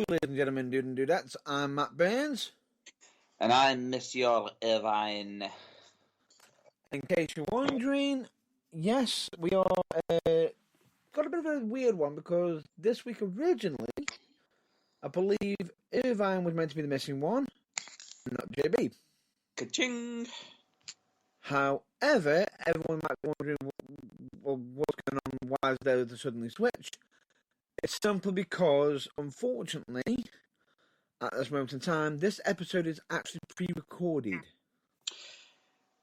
ladies and gentlemen, dude and dudettes. I'm Matt Burns. And I'm Monsieur Irvine. In case you're wondering, yes, we are got a bit of a weird one because this week originally, I believe Irvine was meant to be the missing one, not JB. Ka-ching! However, everyone might be wondering what's going on, why is there the suddenly switch? It's simply because, unfortunately, at this moment in time, this episode is actually pre-recorded.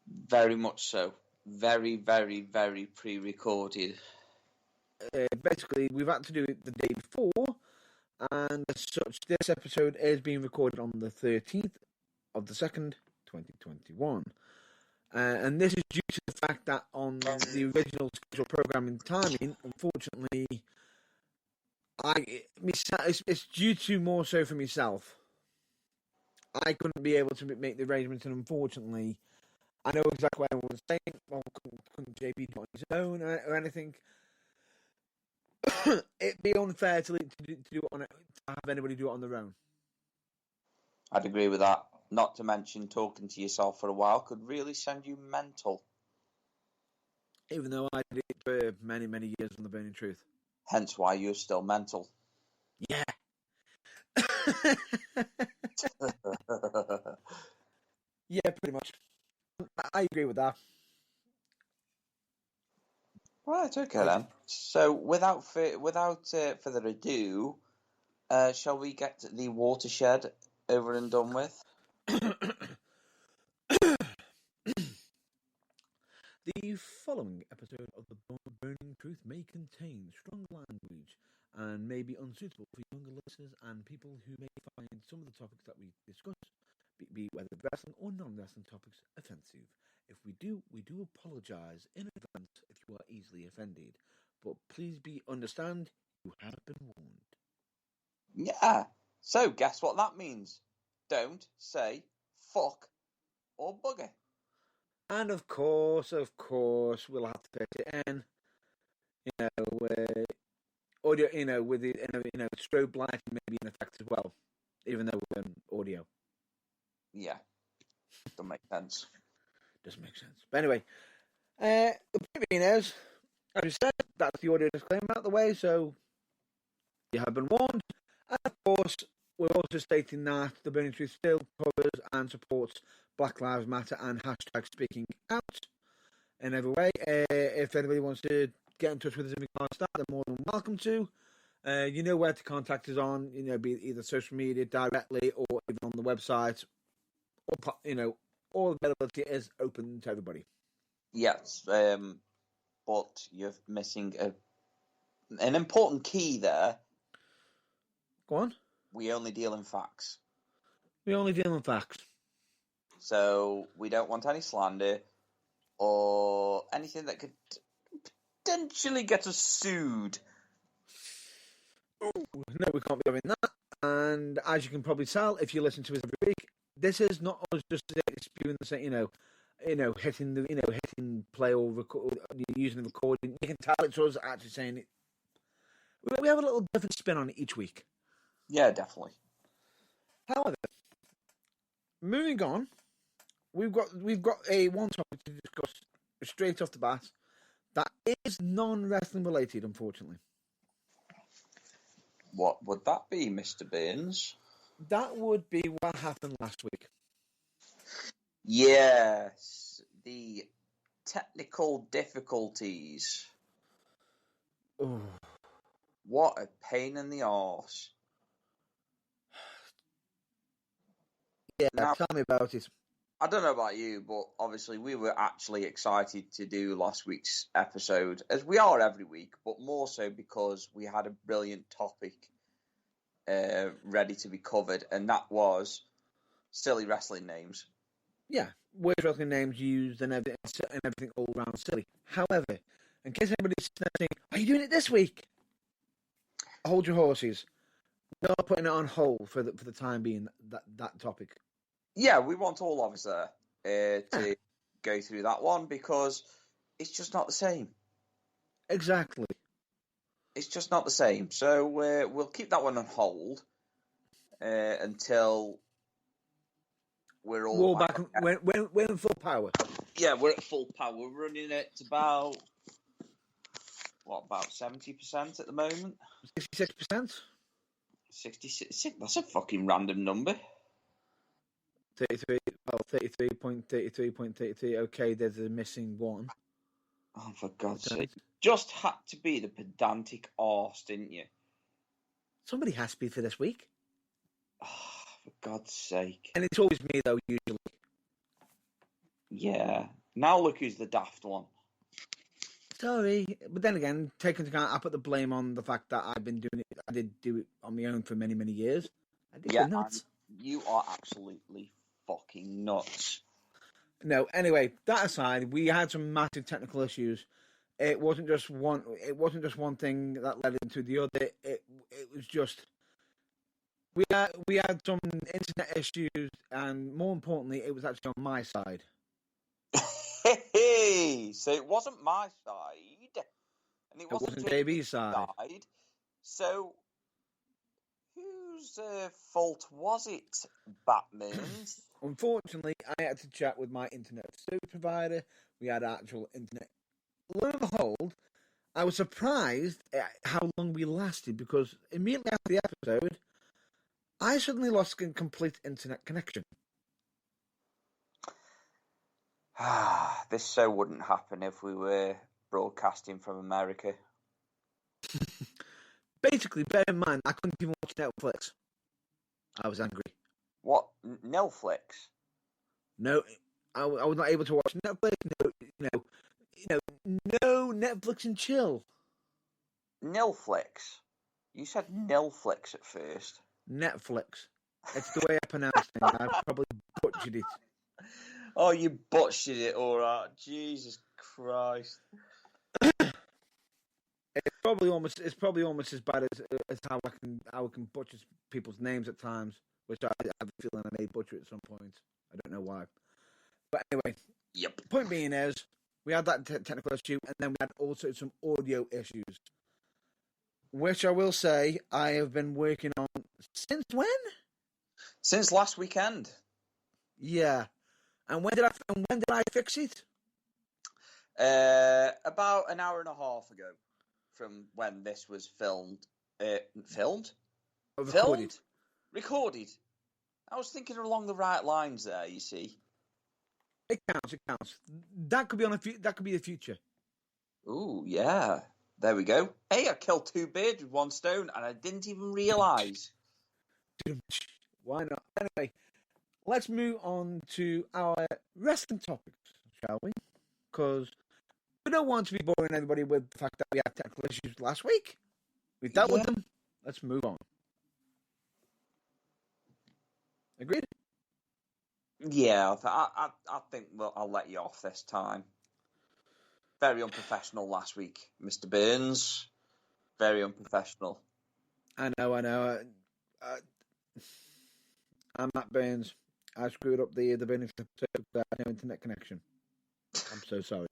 Very much so. Very, very, very pre-recorded. Basically, we've had to do it the day before, and as such, this episode is being recorded on the 13th of the 2nd, 2021. And this is due to the fact that on the original scheduled programming timing, unfortunately, it's due to more so for myself. I couldn't be able to make the arrangements, and unfortunately, I know exactly what everyone was saying. Well, couldn't JB do it on his own or anything? It'd be unfair to do it to have anybody do it on their own. I'd agree with that. Not to mention, talking to yourself for a while could really send you mental. Even though I did it for many, many years on The Burning Truth. Hence why you're still mental. Yeah. Yeah, pretty much. I agree with that. Right, okay then. So, without further ado, shall we get the watershed over and done with? The following episode of The Burning Truth may contain strong language and may be unsuitable for younger listeners and people who may find some of the topics that we discuss, be whether wrestling or non-wrestling topics, offensive. If we do apologise in advance if you are easily offended. But please understand, you have been warned. Yeah. So, guess what that means? Don't say fuck or bugger. And of course, we'll have to put it in, audio, with the, strobe lighting maybe in effect as well, even though we're in audio. Yeah. Doesn't make sense. Doesn't make sense. But anyway, the point being is, as you said, that's the audio disclaimer out of the way, so you have been warned. And of course, we're also stating that The Burning Truth still covers and supports Black Lives Matter and hashtag speaking out in every way. If anybody wants to get in touch with us in regards to that, they're more than welcome to. You know where to contact us on, be it either social media directly or even on the website. Or, all availability is open to everybody. Yes, but you're missing an important key there. Go on. We only deal in facts. So we don't want any slander or anything that could potentially get us sued. Ooh, no, we can't be doing that. And as you can probably tell, if you listen to us every week, this is not us just spewing the same, hitting play or record, using the recording. You can tell it's us actually saying it. We have a little different spin on it each week. Yeah, definitely. However, moving on, we've got a one topic to discuss straight off the bat that is non-wrestling related, unfortunately. What would that be, Mr. Burns? That would be what happened last week. Yes, the technical difficulties. Oh. What a pain in the arse. Yeah, now, tell me about it. I don't know about you, but obviously we were actually excited to do last week's episode, as we are every week, but more so because we had a brilliant topic ready to be covered, and that was silly wrestling names. Yeah, weird wrestling names used and everything all around silly. However, in case anybody's saying, are you doing it this week? Hold your horses. We are putting it on hold for the time being, that topic. Yeah, we want all of us there to go through that one because it's just not the same. Exactly. It's just not the same. So we'll keep that one on hold. until we're all back. We're in full power. Yeah, we're at full power. We're running at about 70% at the moment? 66%. 66. That's a fucking random number. 33. Well, 33.33.33. Okay, there's a missing one. Oh, for God's sake! Just had to be the pedantic arse, didn't you? Somebody has to be for this week. Oh, for God's sake! And it's always me though, usually. Yeah. Now look who's the daft one. Sorry, but then again, taking into account, I put the blame on the fact that I've been doing it. I did do it on my own for many, many years. I did go nuts. You are absolutely fucking nuts. No, anyway, that aside, we had some massive technical issues. It wasn't just one. It wasn't just one thing that led into the other. It was just we had some internet issues, and more importantly, it was actually on my side. Hey, so it wasn't my side, and it wasn't JB's side. So, whose fault was it, Batman's? Unfortunately, I had to chat with my internet service provider. We had actual internet. Lo and behold, I was surprised at how long we lasted because immediately after the episode, I suddenly lost a complete internet connection. This show wouldn't happen if we were broadcasting from America. Basically, bear in mind, I couldn't even watch Netflix. I was angry. What? Netflix? No, I was not able to watch Netflix. No Netflix and chill. Nilflix? You said Nilflix at first. Netflix. It's the way I pronounce it. I probably butchered it. Oh, you butchered it, all right. Jesus Christ. It's probably almost as bad as how I can butcher people's names at times, which I have a feeling I may butcher at some point. I don't know why. But anyway, Yep. Point being is, we had that technical issue, and then we had also some audio issues, which I will say I have been working on since when? Since last weekend. Yeah. And when did I fix it? About an hour and a half ago, from when this was filmed. Filmed? Recorded. Recorded. I was thinking along the right lines there. You see. It counts. That could be the future. Ooh, yeah. There we go. Hey, I killed two birds with one stone, and I didn't even realise. Why not? Anyway, let's move on to our wrestling topics, shall we? Because we don't want to be boring everybody with the fact that we had technical issues last week. We dealt with them. Let's move on. Agreed? Yeah, I think I'll let you off this time. Very unprofessional last week, Mr. Burns. Very unprofessional. I know. I'm Matt Burns. I screwed up the Burns episode with no internet connection. I'm so sorry.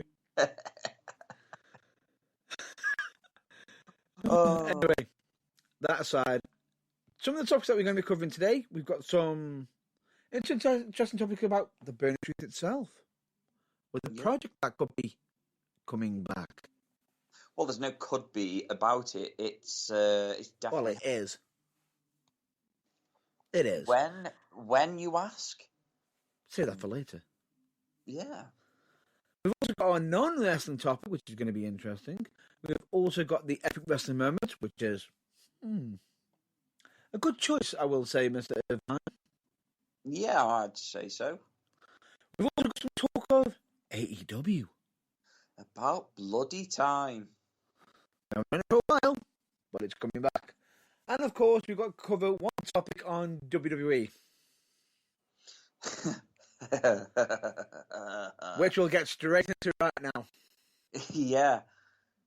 Anyway, that aside, some of the topics that we're going to be covering today, we've got some interesting topics about the Burning Truth itself, with a project that could be coming back. Well, there's no could be about it. It's definitely. Well, it is. It is. When you ask? Say that for later. Yeah. We've also got our non-wrestling topic, which is going to be interesting. We've also got the epic wrestling moment, which is a good choice, I will say, Mr. Irvine. Yeah, I'd say so. We've also got some talk of AEW. About bloody time. I've been for a while, but it's coming back. And of course, we've got to cover one topic on WWE. Which we'll get straight into right now. Yeah.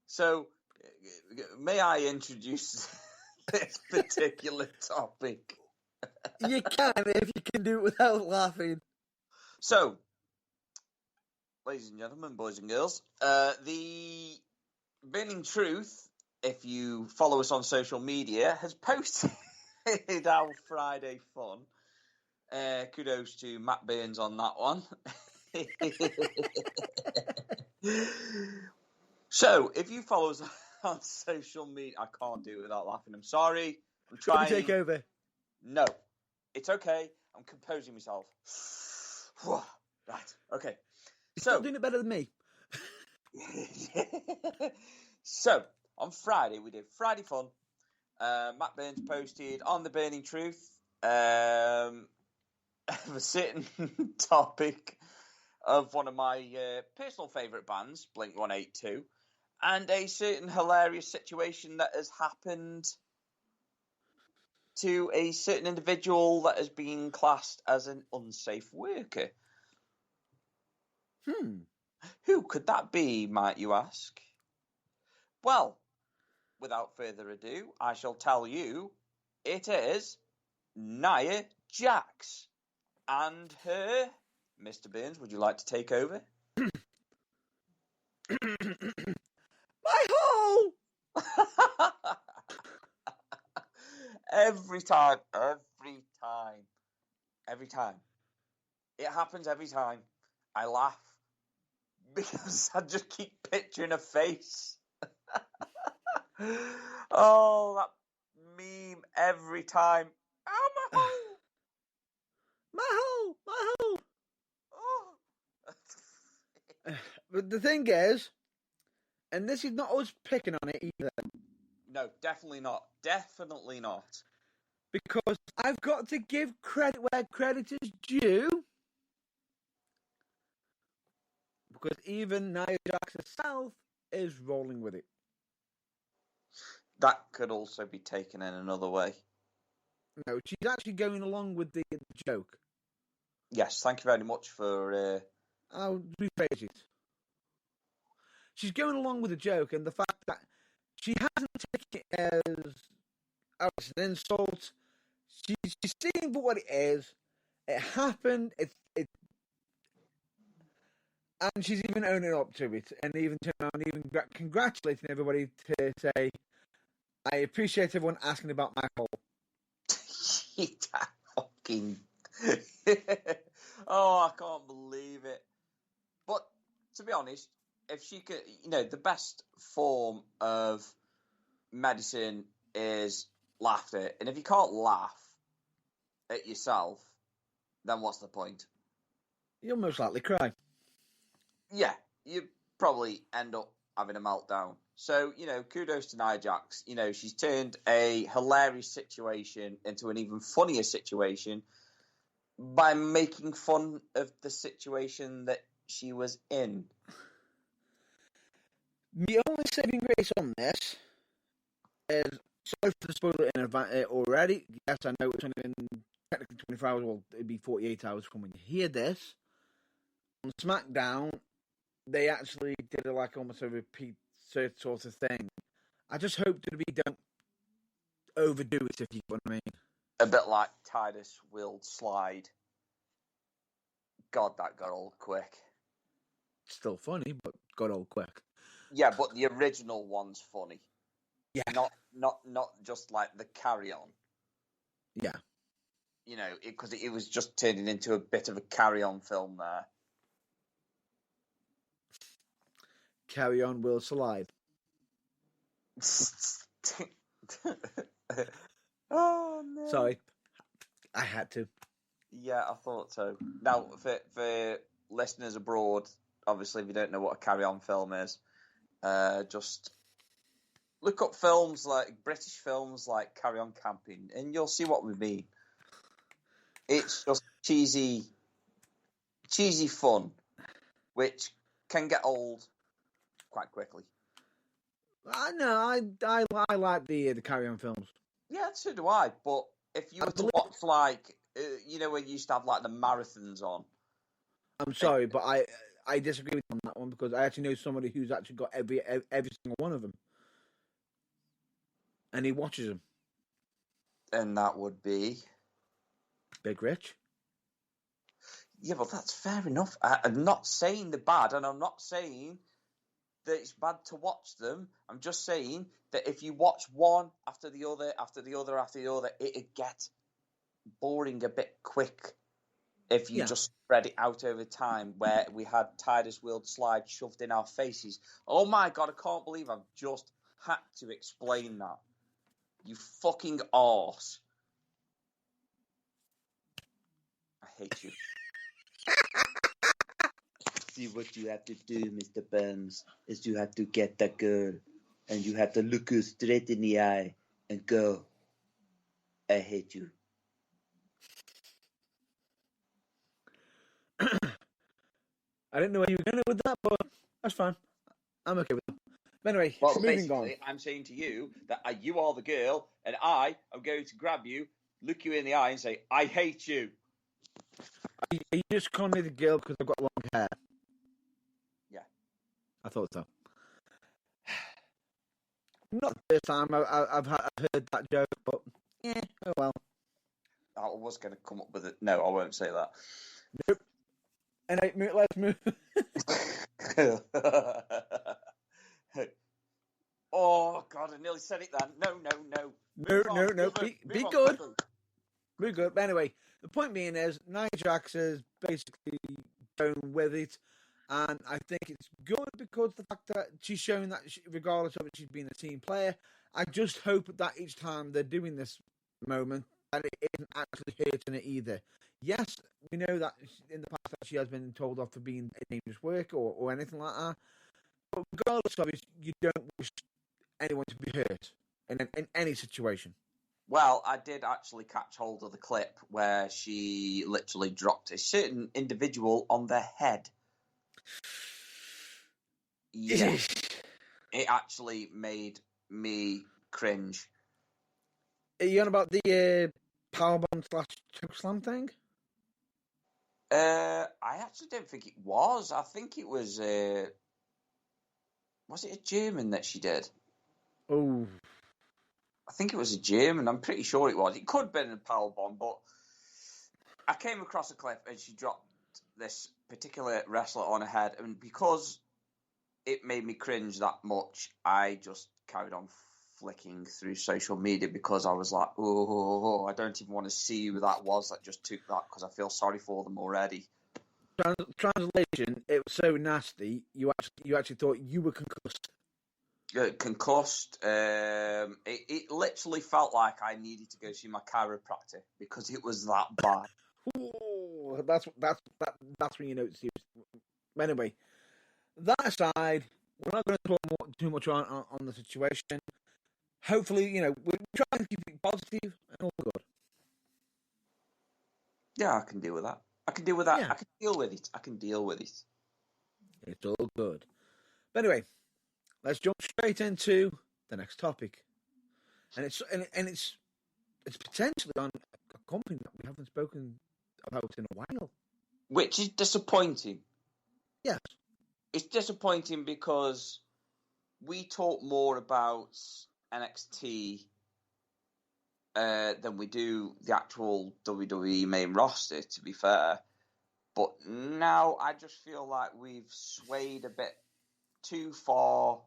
So, may I introduce this particular topic? You can, if you can do it without laughing. So, ladies and gentlemen, boys and girls, the Burning Truth, if you follow us on social media, has posted our Friday fun. Kudos to Matt Burns on that one. So, if you follow us on social media, I can't do it without laughing. I'm sorry. I'm trying. Let me take over. No, it's okay. I'm composing myself. Right. Okay. You're still doing it better than me. So, on Friday, we did Friday Fun. Matt Burns posted on The Burning Truth a certain topic of one of my personal favourite bands, Blink-182, and a certain hilarious situation that has happened to a certain individual that has been classed as an unsafe worker. Who could that be, might you ask? Well, without further ado, I shall tell you it is Nia Jax. And her, Mr. Burns, would you like to take over? My hole! Every time. It happens every time. I laugh because I just keep picturing a face. Oh, that meme every time. Oh, my hole! My hole! My hole! Oh. But the thing is, and this is not us picking on it either. No, definitely not. Definitely not. Because I've got to give credit where credit is due. Because even Nia Jax herself is rolling with it. That could also be taken in another way. No, she's actually going along with the joke. Yes, thank you very much for... I'll rephrase it. She's going along with the joke, and the fact that she hasn't taken it as it's an insult. She's seeing for what it is. It happened. And she's even owning up to it, and even congratulating everybody to say, "I appreciate everyone asking about my hole." that fucking... Oh, I can't believe it. But, to be honest, if she could... the best form of medicine is laughter. And if you can't laugh at yourself, then what's the point? You'll most likely cry. Yeah, you probably end up having a meltdown. So, kudos to Nia Jax. She's turned a hilarious situation into an even funnier situation by making fun of the situation that she was in. The only saving grace on this is, sorry for the spoiler in advance already. Yes, I know it's only been technically 24 hours, well, it'd be 48 hours from when you hear this. On SmackDown, they actually did almost a repeat sort of thing. I just hope that we don't overdo it, if you know what I mean. A bit like Titus will slide. God, that got old quick. Still funny, but got old quick. Yeah, but the original one's funny. Yeah. Not just like the carry-on. Yeah. Because it was just turning into a bit of a carry-on film there. Carry on, will slide. Oh, no. Sorry. I had to. Yeah, I thought so. Now, for listeners abroad, obviously, if you don't know what a carry-on film is, just look up British films like Carry On Camping, and you'll see what we mean. It's just cheesy fun, which can get old quite quickly. I know. I like the Carry On films. Yeah, so do I. But if you were to watch when you used to have the marathons on. I'm sorry, but I disagree with you on that one, because I actually know somebody who's actually got every single one of them, and he watches them. And that would be Big Rich. Yeah, but that's fair enough. I'm not saying they're bad, and I'm not saying that it's bad to watch them. I'm just saying that if you watch one after the other, it'd get boring a bit quick if you just spread it out over time, where we had Titus World Slide shoved in our faces. Oh my God, I can't believe I've just had to explain that. You fucking arse. I hate you. See, what you have to do, Mr. Burns, is you have to get that girl, and you have to look her straight in the eye and go, I hate you. I didn't know where you were going with that, but that's fine. I'm okay with that. But anyway, Well, moving on. basically, I'm saying to you that you are the girl, and I am going to grab you, look you in the eye, and say, I hate you. Are you just calling me the girl because I've got long hair? Yeah. I thought so. Not the first time I've heard that joke, but yeah, oh well. I was going to come up with it. No, I won't say that. Nope. Anyway, let's move. Oh, God, I nearly said it then. No. No. Be good. Be good. But anyway, the point being is, Nia Jax is basically going with it. And I think it's good because the fact that she's showing that regardless of it, she's been a team player. I just hope that each time they're doing this moment, that it isn't actually hurting it either. Yes, we know that in the past that she has been told off for being a dangerous worker or anything like that. But regardless of it, you don't wish anyone to be hurt in any situation. Well, I did actually catch hold of the clip where she literally dropped a certain individual on their head. Yeah. It actually made me cringe. Are you on about the powerbomb / chokeslam thing? I actually don't think it was. I think it was. Was it a German that she did? Oh. I think it was a German. I'm pretty sure it was. It could have been a powerbomb, but I came across a clip and she dropped this particular wrestler on her head, and because it made me cringe that much, I just carried on flicking through social media because I was like, oh, I don't even want to see who that was that just took that because I feel sorry for them already. Translation, it was so nasty, you actually thought you were concussed. Concussed. It literally felt like I needed to go see my chiropractor because it was that bad. Ooh, that's when you know it's serious. Anyway, that aside, we're not going to talk too much on the situation. Hopefully, we're trying to keep it positive and all good. Yeah, I can deal with that. I can deal with that. Yeah. I can deal with it. It's all good. But anyway, let's jump straight into the next topic, and it's potentially on a company that we haven't spoken about in a while, which is disappointing. Yes, it's disappointing because we talk more about NXT than we do the actual WWE main roster, to be fair. But now I just feel like we've swayed a bit too far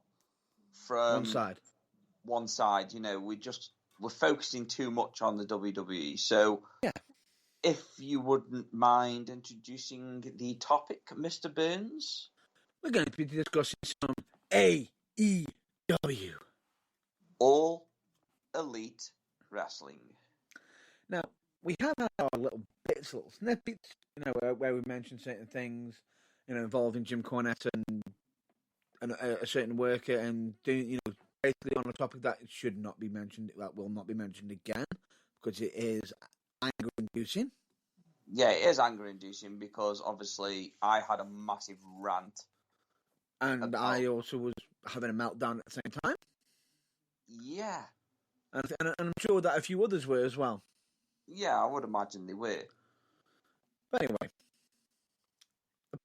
from one side. We're focusing too much on the WWE. So, if you wouldn't mind introducing the topic, Mr. Burns, we're going to be discussing some AEW, All Elite Wrestling. Now, we have had our little little snippets, where we mentioned certain things, involving Jim Cornette and a certain worker, and doing, basically on a topic that should not be mentioned, that will not be mentioned again, because it is anger-inducing. Yeah, it is anger-inducing because obviously I had a massive rant. And I also was having a meltdown at the same time. Yeah. And I'm sure that a few others were as well. Yeah, I would imagine they were. But anyway,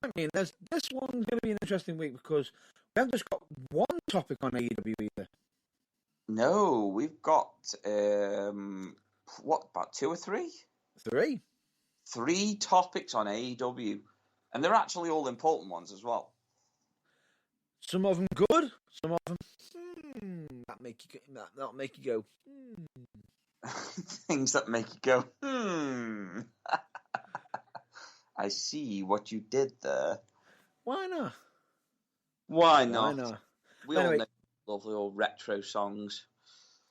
I mean, this one's going to be an interesting week because we haven't just got one topic on AEW either. No, we've got, about 2 or 3? 3. 3 topics on AEW. And they're actually all important ones as well. Some of them good, some of them that'll make you go. Things that make you go, I see what you did there. Why not? Why Why not? not? We Anyway, all know lovely old retro songs.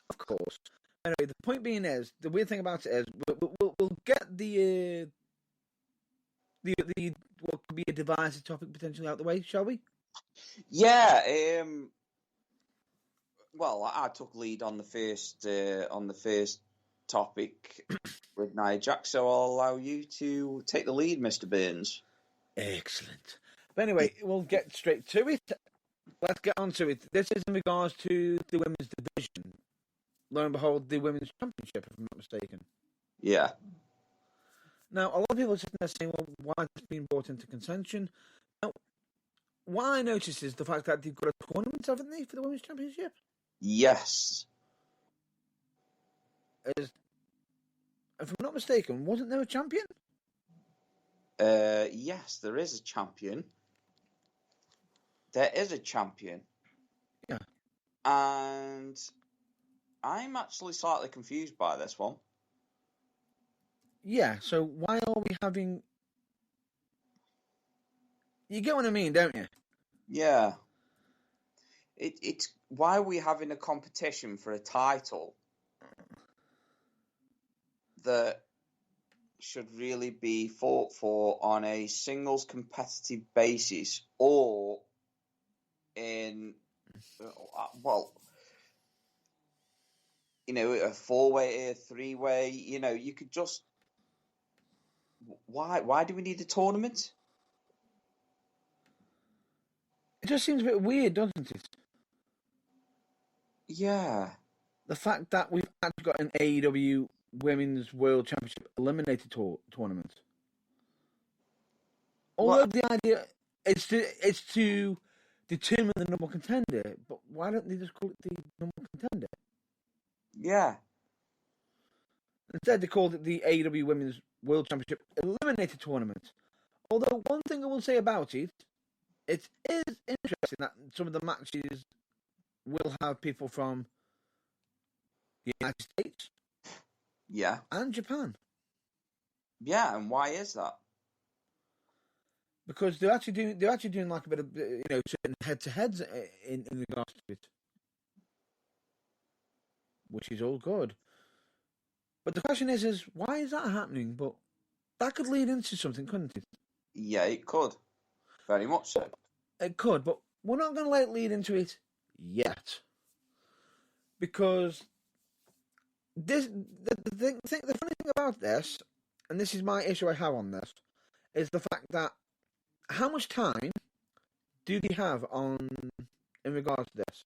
of course. Anyway, the point being is, the weird thing about it is, we'll get the what could be a divisive topic potentially out the way, shall we? Yeah. Well, I took lead on the first topic with Nia Jax, so I'll allow you to take the lead, Mr. Burns. Excellent. But anyway, we'll get straight to it. Let's get on to it. This is in regards to the women's division. Lo and behold, the women's championship, if I'm not mistaken. Yeah. Now, a lot of people are sitting there saying, well, why has it been brought into contention? Now, what I noticed is the fact that they've got a tournament, haven't they, for the women's championship? Yes. If I'm not mistaken, wasn't there a champion? Yes, there is a champion. There is a champion. Yeah. And I'm actually slightly confused by this one. Yeah, so why are we having... You get what I mean, don't you? Yeah. It's why are we having a competition for a title that should really be fought for on a singles competitive basis or in, well, a 4-way, a 3-way, you could just... Why do we need a tournament? It just seems a bit weird, doesn't it? Yeah. The fact that we've actually got an AEW Women's World Championship Eliminator tournament. Although the idea is to determine the number one contender, but why don't they just call it the number one contender? Yeah. Instead, they called it the AEW Women's World Championship Eliminator Tournament. Although one thing I will say about it, it is interesting that some of the matches will have people from the United States, Yeah. and Japan. Yeah, and why is that? Because they're actually doing like a bit of certain head-to-heads in regards to it, which is all good. But the question is why is that happening? But that could lead into something, couldn't it? Yeah, it could. Very much so. It could, but we're not going to let it lead into it yet, because the funny thing about this, and this is my issue I have on this, is the fact that how much time do they have in regards to this?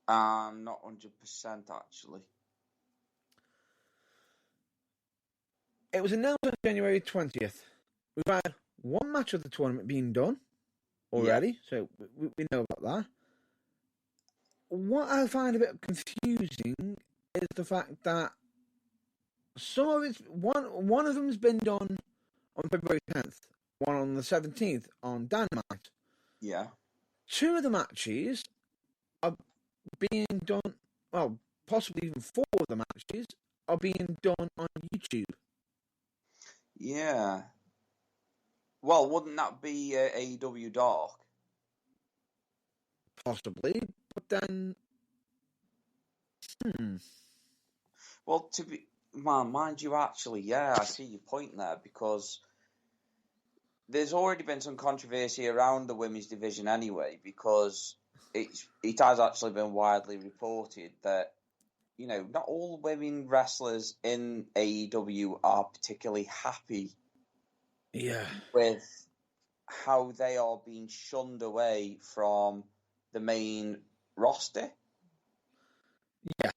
Not 100% actually. It was announced on January 20th. We've had one match of the tournament being done already, so we know about that. What I find a bit confusing is the fact that some of it's one of them's been done on February 10th, one on the 17th on Dynamite. Yeah. Two of the matches are being done, well, possibly even 4 of the matches are being done on YouTube. Yeah. Well, wouldn't that be AEW Dark? Possibly, but then... Well, mind you, actually, yeah, I see your point there, because there's already been some controversy around the women's division anyway, because it has actually been widely reported that, not all women wrestlers in AEW are particularly happy with how they are being shunned away from the main roster. Yeah.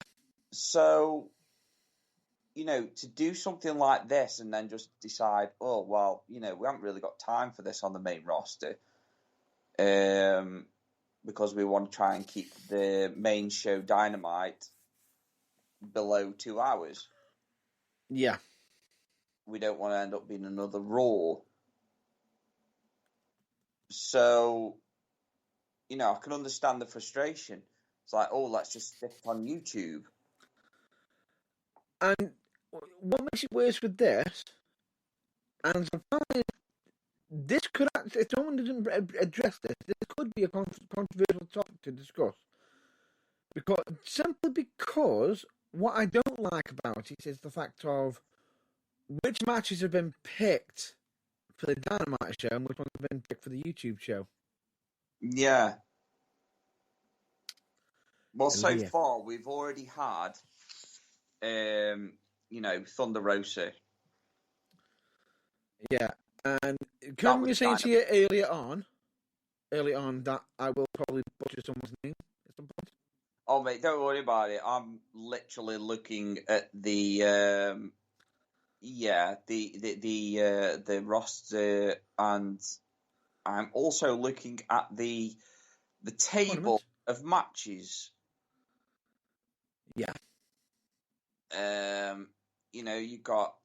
So, to do something like this and then just decide, oh, well, we haven't really got time for this on the main roster, because we want to try and keep the main show Dynamite below 2 hours. Yeah. We don't want to end up being another Raw. So, I can understand the frustration. It's like, oh, let's just stick it on YouTube. And what makes it worse with this, and sometimes this could actually, if someone doesn't address this could be a controversial topic to discuss. Simply because what I don't like about it is the fact of which matches have been picked for the Dynamite show and which ones have been picked for the YouTube show. Yeah. Well, so Yeah. far we've already had, Thunder Rosa. Yeah, and can you say to you early on that I will probably butcher someone's name at some point? Oh, mate, don't worry about it. I'm literally looking at the roster, and I'm also looking at the table of matches. Yeah. You got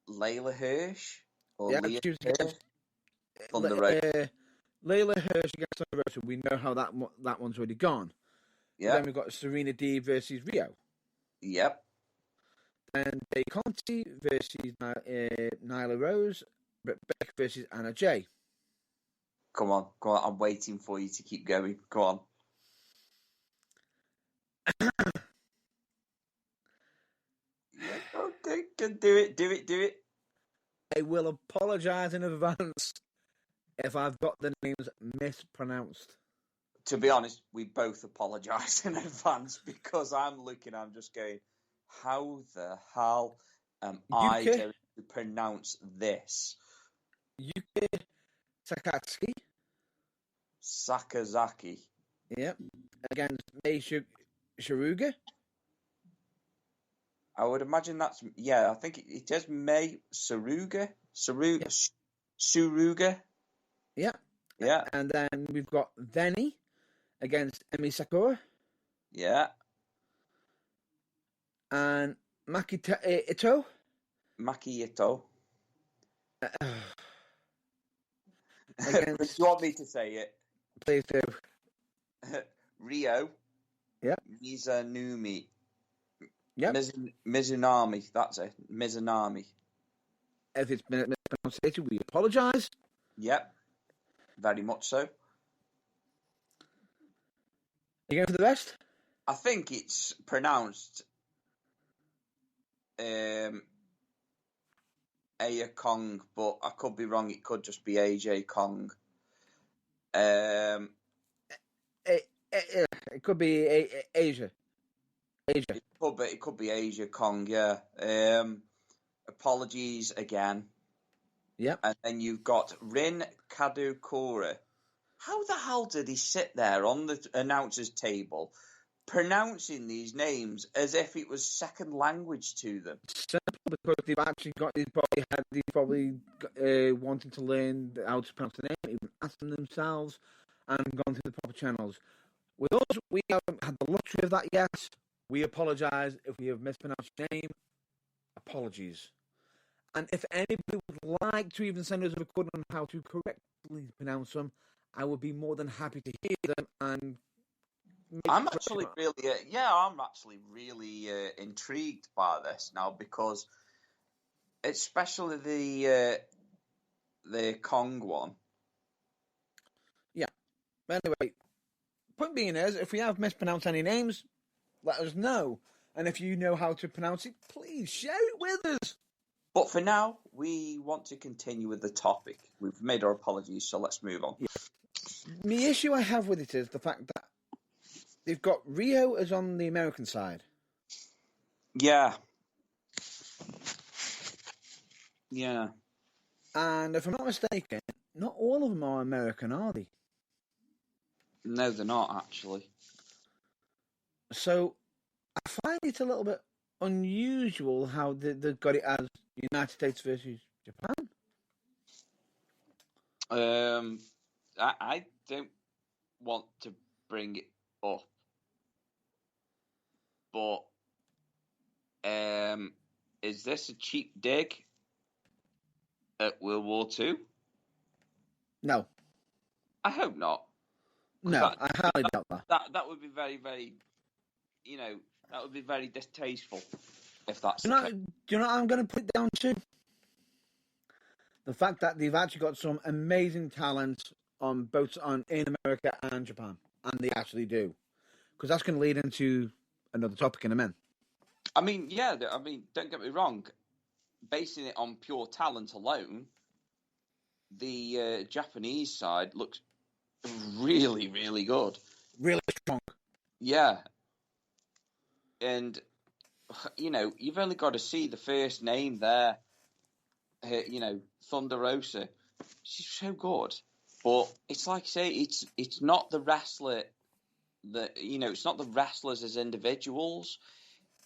Layla Hirsch or Yeah, Leah she was Hirsch. Thunder Rosa. Layla Hirsch against Thunder Rosa. We know how that one's already gone. Yeah. Then we've got Serena D versus Rio. Yep. And Day Conti versus Nyla Rose. Beck versus Anna Jay. Come on. I'm waiting for you to keep going. Go on. Yeah, okay, do it. I will apologise in advance if I've got the names mispronounced. To be honest, we both apologise in advance because I'm just going, how the hell am I going to pronounce this? Yuki Sakazaki. Yep. Against Mei Shiruga. I would imagine that's, I think it is Mei Suruga. Suruga. Yeah. Yeah. And then we've got Veni against Emi Sakura. Yeah. And Maki Ito. Against... Do you want me to say it? Please do. Rio. Yep. Mizunami. Yep. Mizunami. That's it. Mizunami. If it's been mispronounced, we apologise. Yep. Very much so. You going for the rest? I think it's pronounced Aya Kong, but I could be wrong. It could just be AJ Kong. It could be Asia. It could be Asia Kong, yeah. Apologies again. Yep. And then you've got Rin Kadokura. How the hell did he sit there on the announcer's table pronouncing these names as if it was second language to them? Simple, because they've actually got these probably wanting to learn how to pronounce the name, even asking themselves, and gone through the proper channels. With us, we haven't had the luxury of that yet. We apologise if we have mispronounced your name. Apologies. And if anybody would like to even send us a recording on how to correctly pronounce them, I would be more than happy to hear them. And I'm actually really intrigued by this now, because especially the Kong one. Yeah. Anyway, point being is, if we have mispronounced any names, let us know. And if you know how to pronounce it, please share it with us. But for now, we want to continue with the topic. We've made our apologies, so let's move on. Yeah. The issue I have with it is the fact that they've got Rio as on the American side. Yeah. Yeah. And if I'm not mistaken, not all of them are American, are they? No, they're not, actually. So I find it a little bit unusual how they've got it as United States versus Japan. I don't want to bring it up, but is this a cheap dig at World War II? No. I hope not. No, I highly doubt that. That would be very, very, that would be very distasteful if that's Do the case. you know what I'm going to put it down to? The fact that they've actually got some amazing talent in America and Japan, and they actually do, because that's going to lead into another topic in a minute. I mean, yeah. I mean, don't get me wrong. Basing it on pure talent alone, the Japanese side looks really, really good. Really strong. Yeah, and you've only got to see the first name there. Thunder Rosa. She's so good, but it's like I say, it's not the wrestler that it's not the wrestlers as individuals.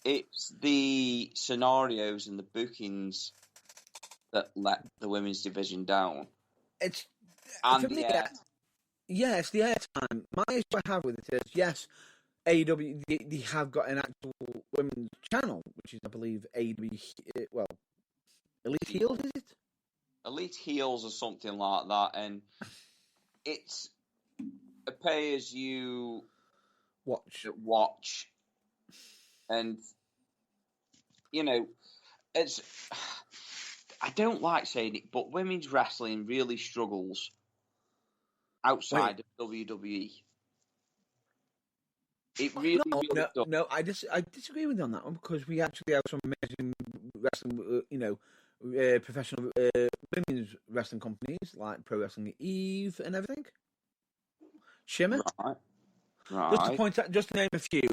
It's the scenarios and the bookings that let the women's division down. It's And for me. Yeah, it's the airtime. My issue I have with it is, yes, AEW, they have got an actual women's channel, which is, I believe, AEW, Elite Heels, is it? Elite Heels or something like that, and it's a pay-as-you watch, and it's. I don't like saying it, but women's wrestling really struggles outside of WWE. It really, really does. No, I disagree with you on that one, because we actually have some amazing wrestling, professional women's wrestling companies like Pro Wrestling Eve and everything. Shimmer, right. Just to name a few.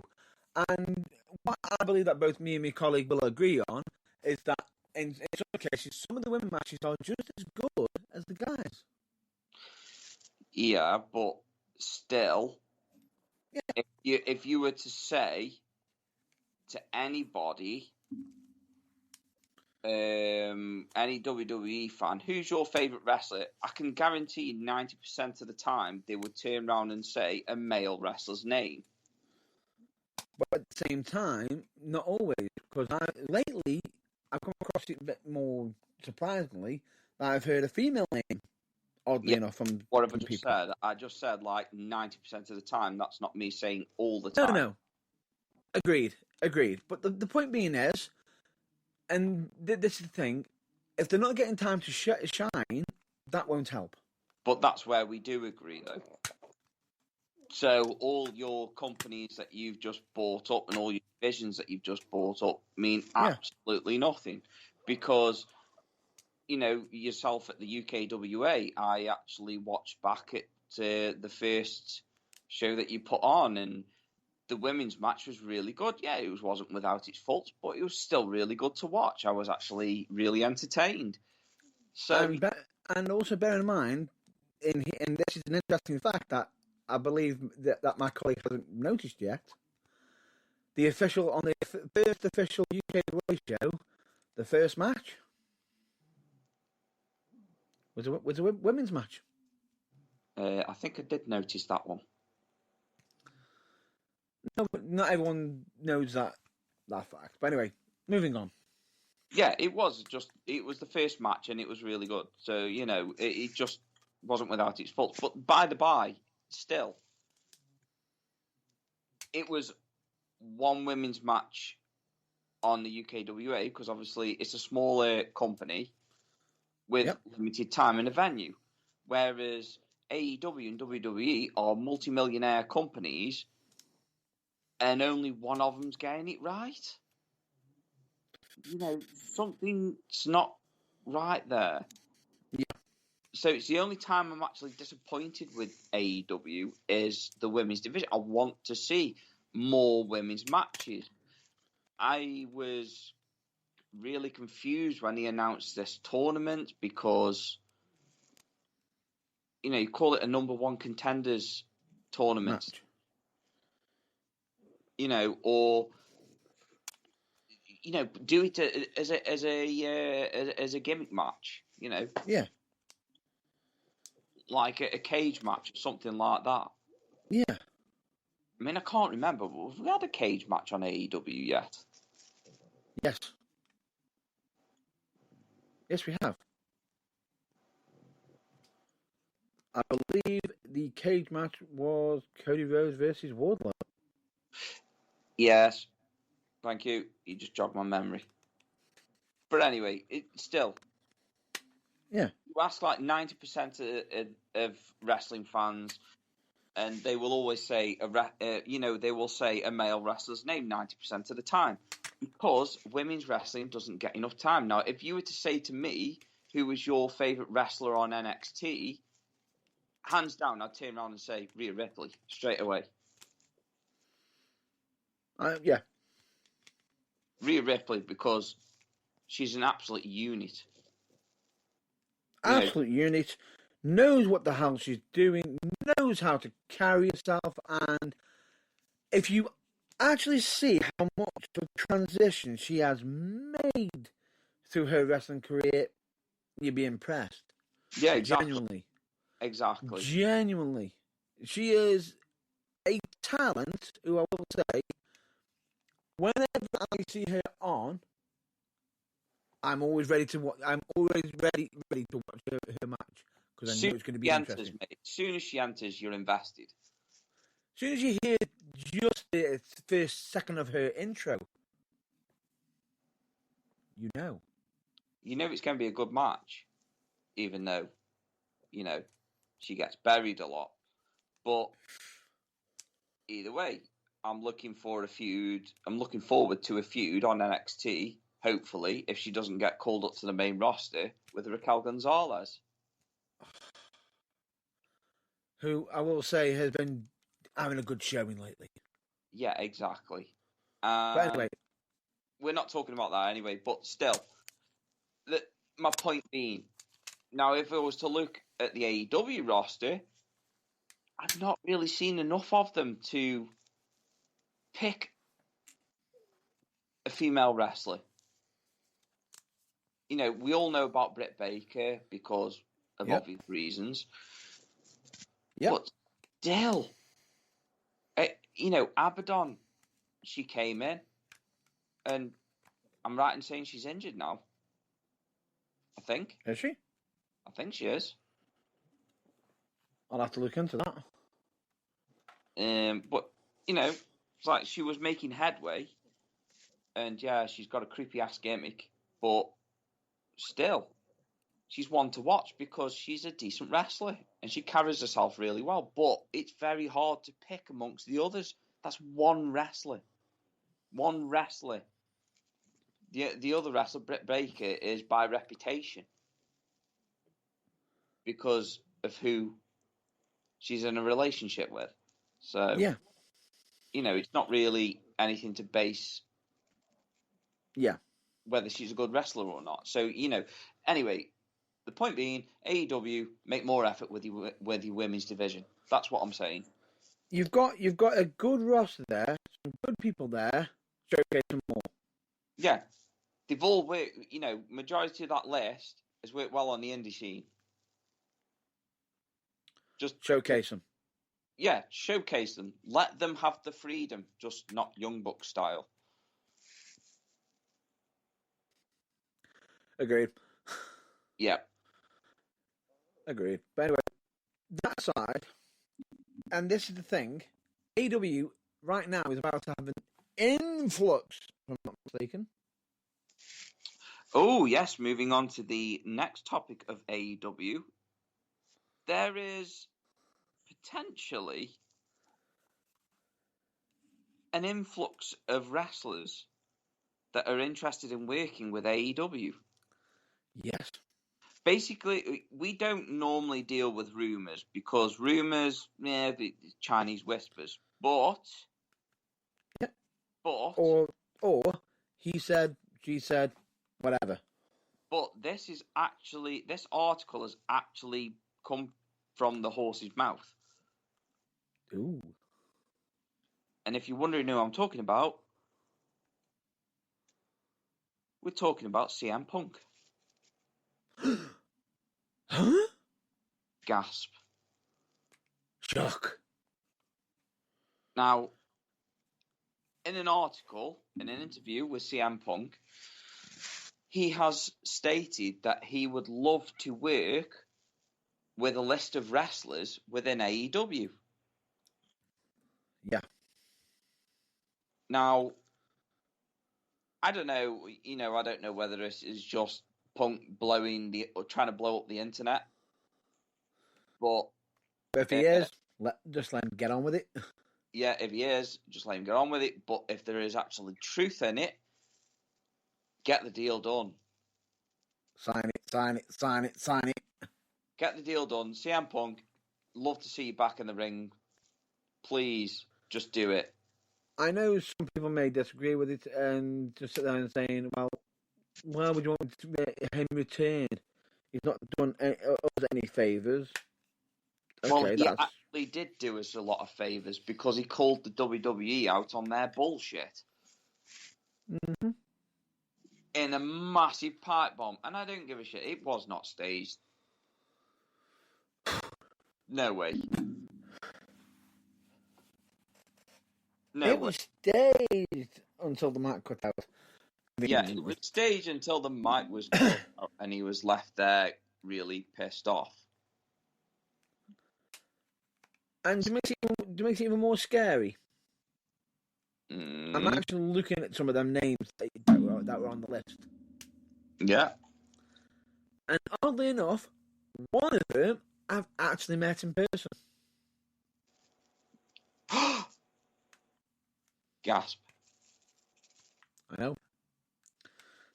And what I believe that both me and my colleague will agree on is that in some cases, some of the women matches are just as good as the guys. Yeah, but still, if you were to say to anybody, any WWE fan, who's your favourite wrestler, I can guarantee 90% of the time they would turn around and say a male wrestler's name. But at the same time, not always, because lately I've come across it a bit more surprisingly that I've heard a female name, oddly enough, from what have I just people. said? I just said like 90% of the time. That's not me saying all the time. No. Agreed. But the point being is, and this is the thing, if they're not getting time to shine, that won't help. But that's where we do agree, though. So all your companies that you've just bought up and all your divisions that you've just bought up mean absolutely nothing, because yourself at the UKWA, I actually watched back at the first show that you put on, and the women's match was really good. Yeah, it wasn't without its faults, but it was still really good to watch. I was actually really entertained. So, and also bear in mind, and this is an interesting fact that I believe that my colleague hasn't noticed yet. On the first official UK show, the first match was a women's match. I think I did notice that one. No, not everyone knows that fact. But anyway, moving on. Yeah, it was the first match, and it was really good. So it just wasn't without its faults. But by the by, still, it was one women's match on the UKWA, because obviously it's a smaller company with limited time and a venue, whereas AEW and WWE are multi-millionaire companies, and only one of them's getting it right. Something's not right there. Yeah. So it's the only time I'm actually disappointed with AEW is the women's division. I want to see more women's matches. I was really confused when he announced this tournament, because you call it a number one contenders tournament, match. Or do it as a gimmick match, Yeah. Like a cage match or something like that. Yeah. I mean, I can't remember, but have we had a cage match on AEW yet? Yes. Yes, we have. I believe the cage match was Cody Rhodes versus Wardlow. Yes. Thank you. You just jogged my memory. But anyway, still. Yeah. You ask like 90% of wrestling fans, and they will always say, they will say a male wrestler's name 90% of the time. Because women's wrestling doesn't get enough time. Now, if you were to say to me, who was your favourite wrestler on NXT, hands down, I'd turn around and say Rhea Ripley straight away. Yeah. Rhea Ripley, because she's an absolute unit. Absolute unit. Knows what the hell she's doing. Knows how to carry herself. And if you actually see how much of a transition she has made through her wrestling career, you'd be impressed. Yeah, exactly. Genuinely. Exactly. Genuinely. She is a talent who I will say, whenever I see her on, I'm always ready to watch. I'm always ready to watch her match because I know it's going to be interesting. Mate, as soon as she enters, you're invested. As soon as you hear just the first second of her intro, you know. You know it's going to be a good match, even though, she gets buried a lot. But either way, I'm looking for a feud. I'm looking forward to a feud on NXT. Hopefully, if she doesn't get called up to the main roster with Raquel Gonzalez, Who I will say has been having a good showing lately. Yeah, exactly. But anyway, we're not talking about that anyway. But still, my point being, now if I was to look at the AEW roster, I've not really seen enough of them to pick a female wrestler. We all know about Britt Baker because of obvious reasons. Yeah. But still, Abaddon, she came in, and I'm right in saying she's injured now. I think. Is she? I think she is. I'll have to look into that. But it's like she was making headway, and yeah, she's got a creepy ass gimmick, but still, she's one to watch because she's a decent wrestler and she carries herself really well. But it's very hard to pick amongst the others. That's one wrestler. One wrestler. The other wrestler, Britt Baker, is by reputation because of who she's in a relationship with. So, yeah, it's not really anything to base whether she's a good wrestler or not. So, anyway, the point being, AEW, make more effort with your women's division. That's what I'm saying. You've got a good roster there, some good people there. Showcase them more. Yeah, they've all worked. Majority of that list has worked well on the indie scene. Just showcase them. Yeah, showcase them. Let them have the freedom, just not Young Bucks style. Agreed. Yeah. Agreed. But anyway, that aside, and this is the thing, AEW right now is about to have an influx, if I'm not mistaken. Oh, yes, moving on to the next topic of AEW. There is potentially an influx of wrestlers that are interested in working with AEW. Yes. Basically, we don't normally deal with rumours because rumours, the Chinese whispers. But or he said, she said, whatever. But this article has actually come from the horse's mouth. Ooh. And if you're wondering who I'm talking about, we're talking about CM Punk. Huh? Gasp. Shock. Now, in an article, in an interview with CM Punk, he has stated that he would love to work with a list of wrestlers within AEW. Yeah. Now, I don't know. I don't know whether this is just Punk trying to blow up the internet. But if he is, just let him get on with it. Yeah, if he is, just let him get on with it. But if there is actually truth in it, get the deal done. Sign it. Get the deal done. CM Punk, love to see you back in the ring. Please, just do it. I know some people may disagree with it and just sit there and saying, well, why would you want him return? He's not done us any favours. Okay, Well, he actually did do us a lot of favours because he called the WWE out on their bullshit. Mm-hmm. In a massive pipe bomb. And I don't give a shit. It was not staged. No way. It was staged until the mic cut out. Yeah, it was staged until the mic was cut out and he was left there really pissed off. And to make it even more scary, I'm actually looking at some of them names that were on the list. Yeah. And oddly enough, one of them I've actually met in person. Gasp. I know.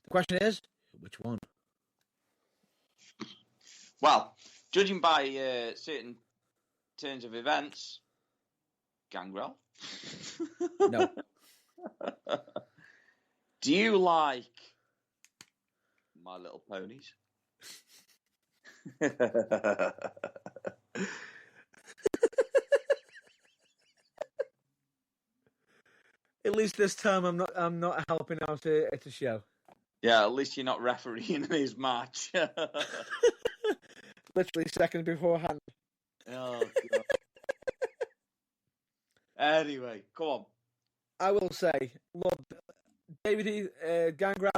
The question is, which one? Well, judging by certain turns of events, Gangrel. No. Do you like My Little Ponies? At least this time I'm not helping out at a show. Yeah, at least you're not refereeing his match. Literally seconds beforehand. Oh, God. Anyway, come on. I will say, love David Gangrel.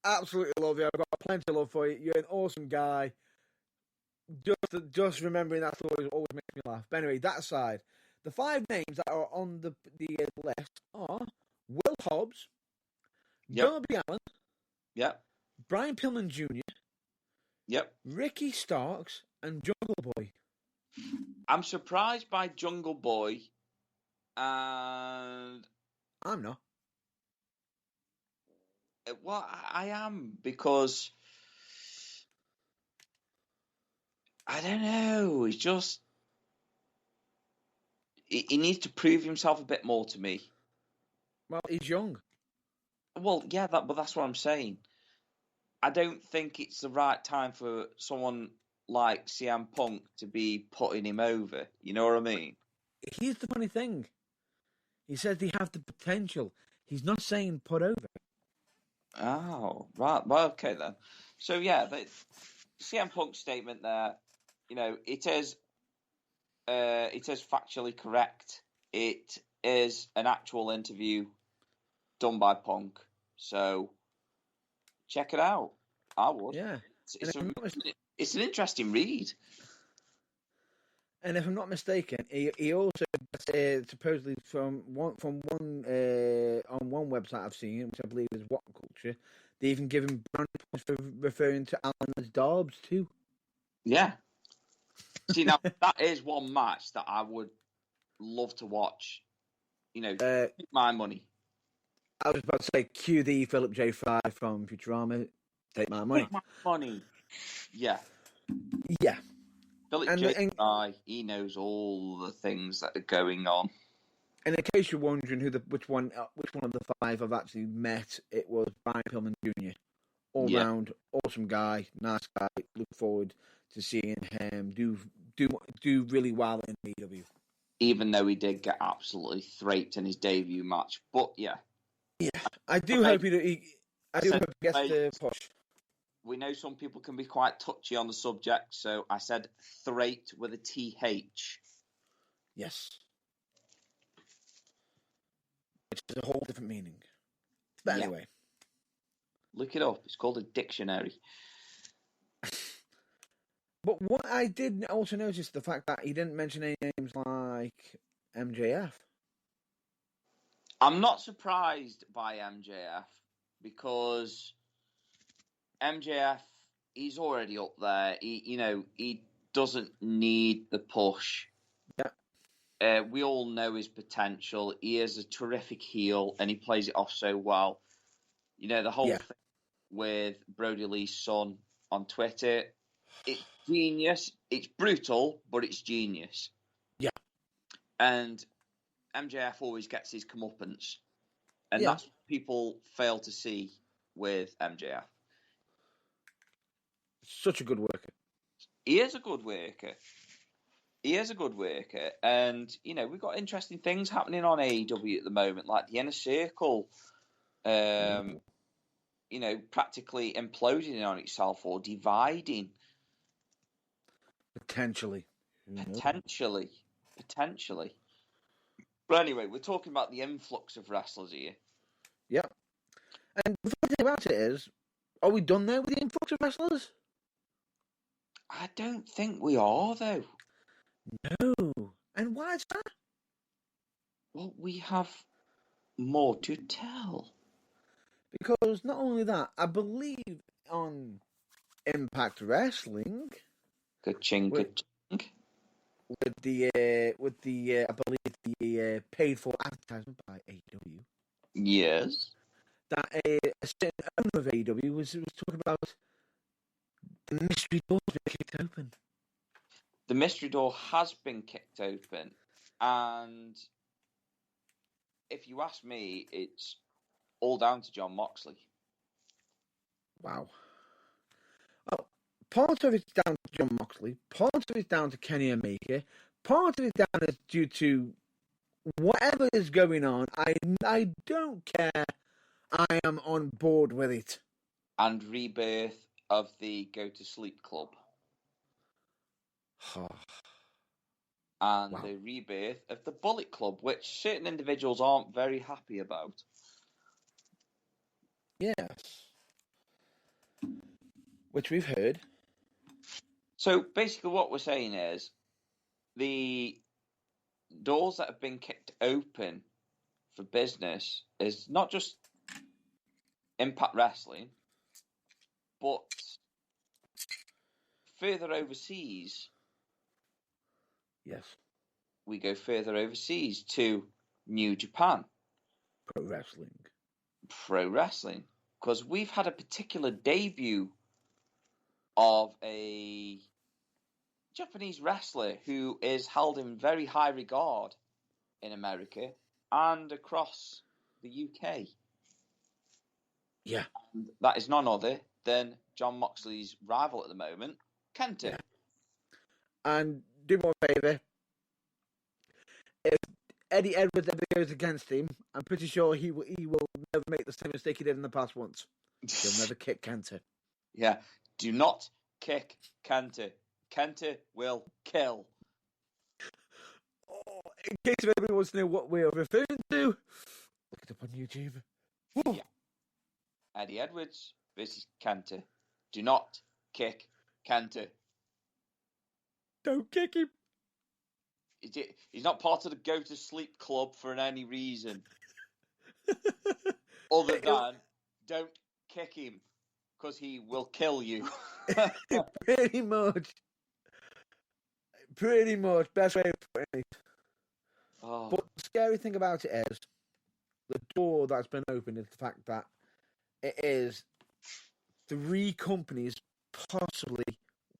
Absolutely love you. I've got plenty of love for you. You're an awesome guy. Just remembering that story always makes me laugh. But anyway, that aside, the 5 names that are on the list are Will Hobbs, Darby Allin, Brian Pillman Jr., Ricky Starks, and Jungle Boy. I'm surprised by Jungle Boy, and I'm not. Well, I am, because I don't know. He's just he needs to prove himself a bit more to me. Well, he's young. Well, yeah, but that's what I'm saying. I don't think it's the right time for someone like CM Punk to be putting him over. You know what I mean? Here's the funny thing. He says they have the potential. He's not saying put over. Oh, right. Well, okay then. So yeah, the CM Punk's statement there, it is factually correct. It is an actual interview done by Punk. So check it out. I would. Yeah. It's an interesting read. And if I'm not mistaken, he also supposedly from one on one website I've seen, which I believe is What Culture, they even give him brownie points for referring to Alan as Dobbs too. Yeah. See, now that is one match that I would love to watch. Take my money. I was about to say, cue the Philip J. Fry from Futurama. Take my money. Take my money. Yeah. Yeah. Philip J. Fry, he knows all the things that are going on. And in case you're wondering which one of the 5 I've actually met, it was Brian Pillman Jr. All round, awesome guy, nice guy. Look forward to seeing him do really well in AEW. Even though he did get absolutely thraped in his debut match, but yeah. Yeah, I do hope he gets the push. We know some people can be quite touchy on the subject, so I said thraped with a TH. Yes. Which is a whole different meaning. But anyway. Look it up. It's called a dictionary. But what I did also notice the fact that he didn't mention any names like MJF. I'm not surprised by MJF because MJF, he's already up there. He doesn't need the push. Yeah. We all know his potential. He is a terrific heel, and he plays it off so well. The whole thing with Brody Lee's son on Twitter, it's genius. It's brutal, but it's genius. Yeah. And MJF always gets his comeuppance. And that's what people fail to see with MJF. Such a good worker. He is a good worker. And, we've got interesting things happening on AEW at the moment, like the Inner Circle, practically imploding on itself or dividing. Potentially. Potentially. But anyway, we're talking about the influx of wrestlers here. Yeah. And the funny thing about it is, are we done there with the influx of wrestlers? I don't think we are, though. No. And why is that? Well, we have more to tell. Because not only that, I believe on Impact Wrestling, Ka-ching, ka-ching. with the I believe the paid for advertisement by AEW. Yes. That a certain owner of AEW was talking about the mystery doors being kicked open. The mystery door has been kicked open, and if you ask me, it's all down to Jon Moxley. Wow. Oh, part of it's down to Jon Moxley, part of it's down to Kenny Omega, part of it's down is due to whatever is going on. I don't care. I am on board with it. And rebirth of the Go to Sleep Club. And the rebirth of the Bullet Club, which certain individuals aren't very happy about. Yes. Which we've heard. So basically what we're saying is the doors that have been kicked open for business is not just Impact Wrestling, but further overseas. Yes. We go further overseas to New Japan. Pro wrestling. Because we've had a particular debut of a Japanese wrestler who is held in very high regard in America and across the UK. Yeah. And that is none other than Jon Moxley's rival at the moment, Kenta. Yeah. And do me a favour. If Eddie Edwards ever goes against him, I'm pretty sure he will never make the same mistake he did in the past once. He'll never kick Kenta. Yeah. Do not kick Kenta. Kenta will kill. Oh, in case anybody wants to know what we are referring to, look it up on YouTube. Woo. Yeah. Eddie Edwards versus Kenta. Do not kick Kenta. Don't kick him. He's not part of the Go to Sleep Club for any reason. Other than, don't kick him, because he will kill you. Pretty much. Best way of putting it. Oh. But the scary thing about it is, the door that's been opened is the fact that it is 3 companies possibly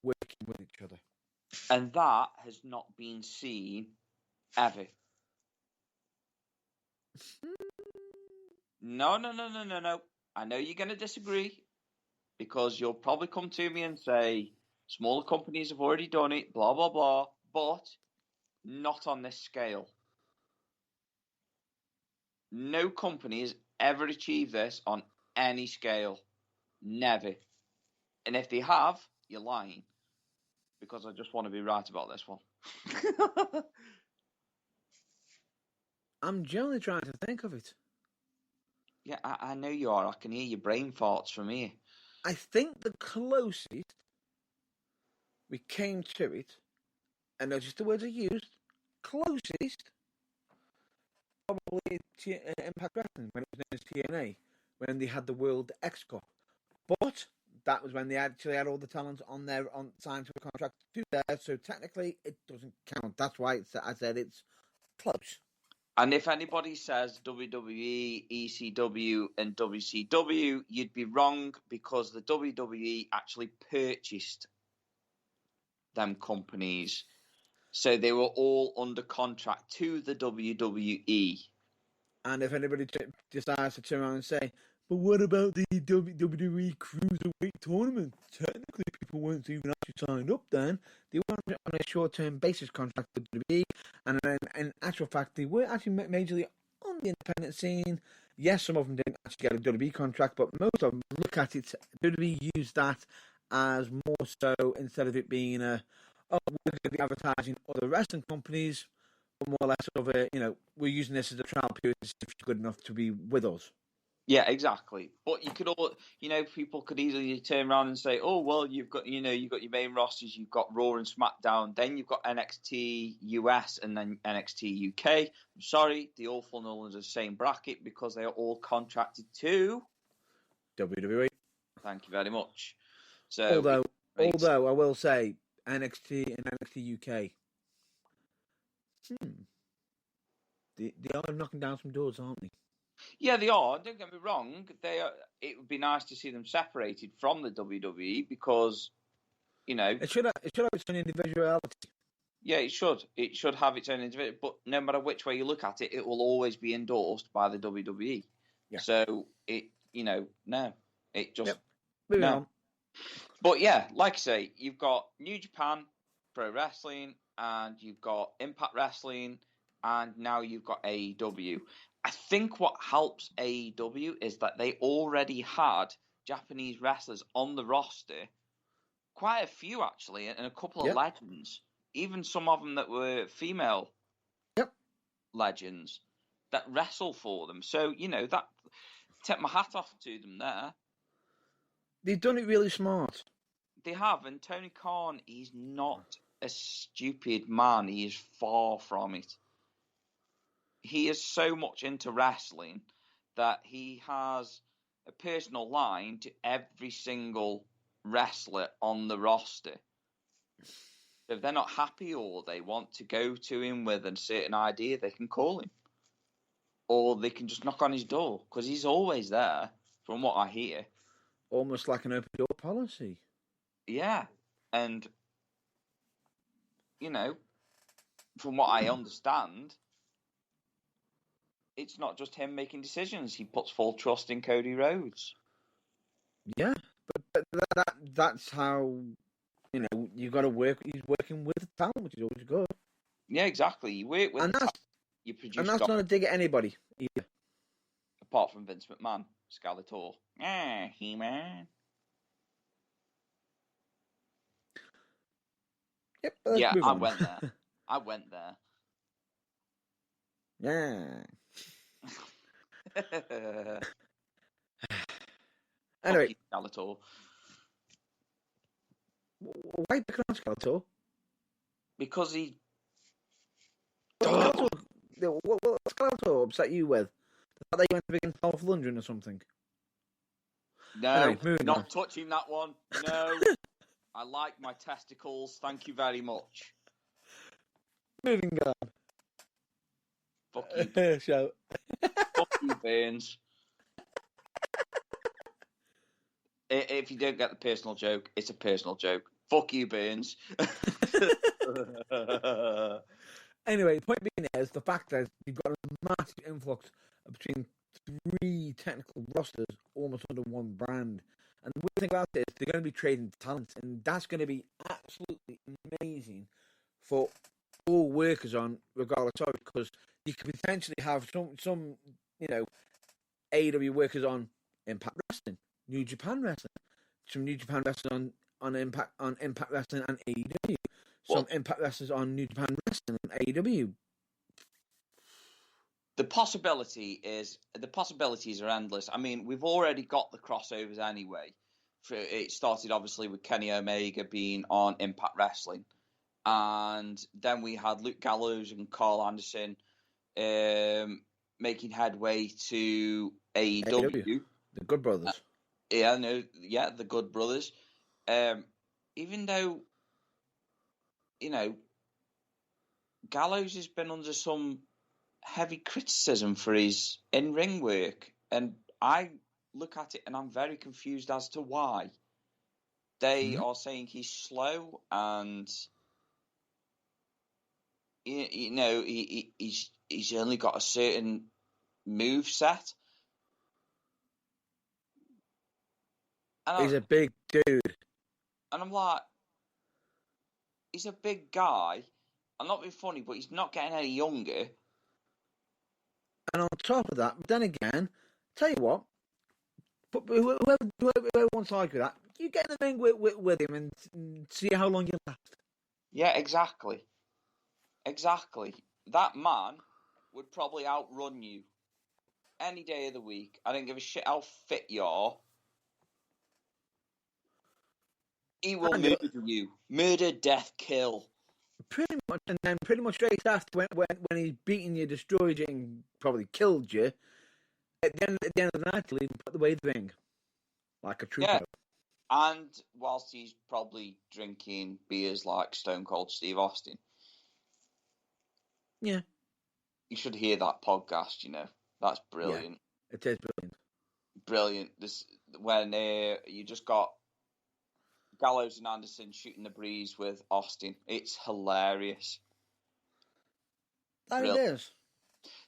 working with each other. And that has not been seen ever. No. I know you're going to disagree because you'll probably come to me and say smaller companies have already done it, blah, blah, blah, but not on this scale. No company has ever achieved this on any scale. Never. And if they have, you're lying. Because I just want to be right about this one. I'm generally trying to think of it. Yeah, I know you are. I can hear your brain farts from here. I think the closest we came to it, and notice the words are used, closest, probably Impact Wrestling, when it was known as TNA, when they had the World X Cup. But that was when they actually had all the talent on signed to a contract to there, so technically it doesn't count. That's why I said it's close. And if anybody says WWE, ECW, and WCW, you'd be wrong, because the WWE actually purchased them companies. So they were all under contract to the WWE. And if anybody decides to turn around and say, but what about the WWE Cruiserweight tournament? Technically, people weren't even actually signed up then. They were on a short-term basis contract with WWE, and then in actual fact, they were actually majorly on the independent scene. Yes, some of them didn't actually get a WWE contract, but most of them, look at it, WWE used that as more so, instead of it being we're going to be advertising other wrestling companies, more or less of a, we're using this as a trial period to see if you're good enough to be with us. Yeah, exactly. But you could all, people could easily turn around and say, "Oh, well, you've got your main rosters, you've got Raw and SmackDown, then you've got NXT US and then NXT UK." I'm sorry, they all fall under the same bracket because they are all contracted to WWE. Thank you very much. So, although I will say NXT and NXT UK, they are knocking down some doors, aren't they? Yeah, they are. Don't get me wrong. They are. It would be nice to see them separated from the WWE because, it should have its own individuality. Yeah, it should. It should have its own individual. But no matter which way you look at it, it will always be endorsed by the WWE. Yeah. So no, it just Moving on. But yeah, like I say, you've got New Japan Pro Wrestling, and you've got Impact Wrestling, and now you've got AEW. I think what helps AEW is that they already had Japanese wrestlers on the roster, quite a few actually, and a couple of legends, even some of them that were female legends that wrestle for them. So, that take my hat off to them there. They've done it really smart. They have, and Tony Khan, he's not a stupid man. He is far from it. He is so much into wrestling that he has a personal line to every single wrestler on the roster. If they're not happy or they want to go to him with a certain idea, they can call him. Or they can just knock on his door, because he's always there, from what I hear. Almost like an open door policy. Yeah. And, from what I understand, it's not just him making decisions. He puts full trust in Cody Rhodes. Yeah, but that's how, you got to work. He's working with talent, which is always good. Yeah, exactly. You work with you produce. And that's not a dig at anybody either. Apart from Vince McMahon, Skeletor. He-Man. Yep. Yeah, I went there. Yeah. Anyway, Skeletor. Why pick on Skeletor? Because he. What Skeletor upset you with? The fact that you went to begin Dolph Lundgren or something? No, anyway, not touching that one. No. I like my testicles. Thank you very much. Moving on. Fuck you. Show. Fuck you, Burns. If you don't get the personal joke, it's a personal joke. Fuck you, Burns. Anyway, the point being is the fact that you've got a massive influx between 3 technical rosters almost under one brand. And the weird thing about it is they're going to be trading talent, and that's going to be absolutely amazing for all workers on, regardless of it, because you could potentially have some AEW workers on Impact Wrestling, New Japan Wrestling, some New Japan Wrestling on Impact Wrestling and AEW, some Impact Wrestlers on New Japan Wrestling and AEW. The possibilities are endless. I mean, we've already got the crossovers anyway. It started obviously with Kenny Omega being on Impact Wrestling, and then we had Luke Gallows and Carl Anderson making headway to AEW. The Good Brothers. The Good Brothers. Even though, Gallows has been under some heavy criticism for his in-ring work, and I look at it and I'm very confused as to why. They are saying he's slow and he's only got a certain move set. He's a big dude. And I'm like, he's a big guy. I'm not being funny, but he's not getting any younger. And on top of that, then again, tell you what, whoever wants to argue that, you get in the ring with him and see how long you last. Yeah, exactly. Exactly. That man would probably outrun you any day of the week. I don't give a shit how fit you are. He will murder you. Murder, death, kill. Pretty much, and then pretty much straight after when he's beaten you, destroyed you, and probably killed you, at the end of the night, he'll even put away the ring. Like a trooper. Yeah. And whilst he's probably drinking beers like Stone Cold Steve Austin. Yeah. You should hear that podcast, That's brilliant. Yeah, it is brilliant. Brilliant. When you just got Gallows and Anderson shooting the breeze with Austin. It's hilarious. That it is.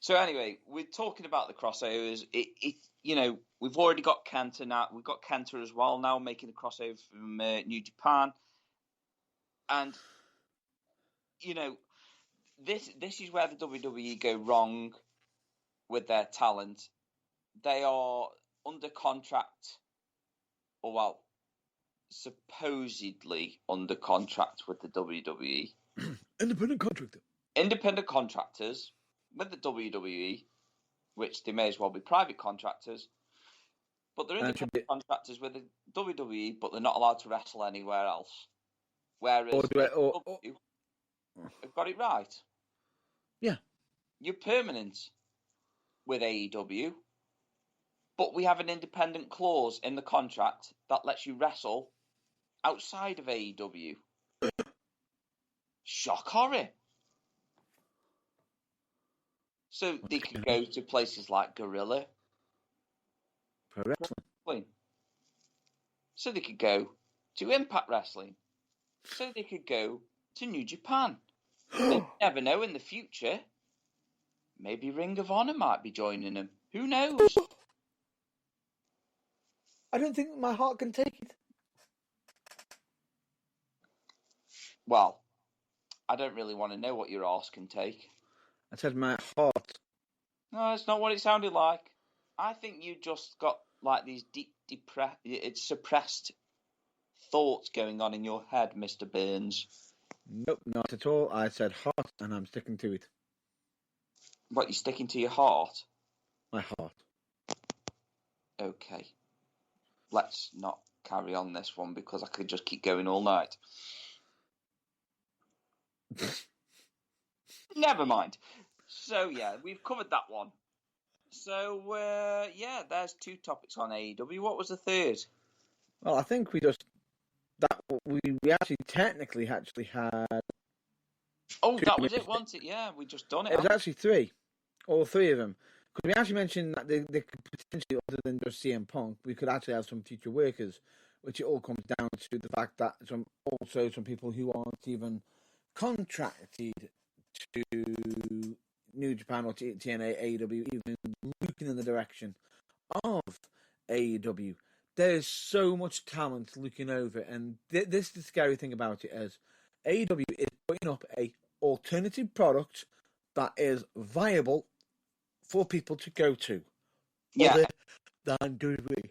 So anyway, we're talking about the crossovers. We've already got Kenta now. We've got Kenta as well now making the crossover from New Japan. And, this is where the WWE go wrong with their talent. They are under contract, supposedly under contract with the WWE. Independent contractors with the WWE, which they may as well be private contractors, but they're independent contractors with the WWE, but they're not allowed to wrestle anywhere else. Whereas AEW have got it right. Yeah. You're permanent with AEW, but we have an independent clause in the contract that lets you wrestle outside of AEW. Shock horror. So they could go to places like Gorilla. Pro Wrestling. So they could go to Impact Wrestling. So they could go to New Japan. You never know in the future. Maybe Ring of Honor might be joining them. Who knows? I don't think my heart can take it. Well, I don't really want to know what your arse can take. I said my heart. No, that's not what it sounded like. I think you just got like these suppressed thoughts going on in your head, Mr. Burns. Nope, not at all. I said heart, and I'm sticking to it. What, you're sticking to your heart? My heart. Okay. Let's not carry on this one because I could just keep going all night. Never mind. So, yeah, we've covered that one. So, there's 2 topics on AEW. What was the third? Well, I think we actually technically had... Oh, that was it, wasn't it? Yeah, we just done it. It was actually 3. All 3 of them. Because we actually mentioned that they could potentially, other than just CM Punk, we could actually have some future workers, which it all comes down to the fact that some people who aren't even contracted to New Japan or TNA, AEW, even looking in the direction of AEW. There's so much talent looking over, and this is the scary thing about it is AEW is putting up a alternative product that is viable for people to go to. Yeah. Other than WWE.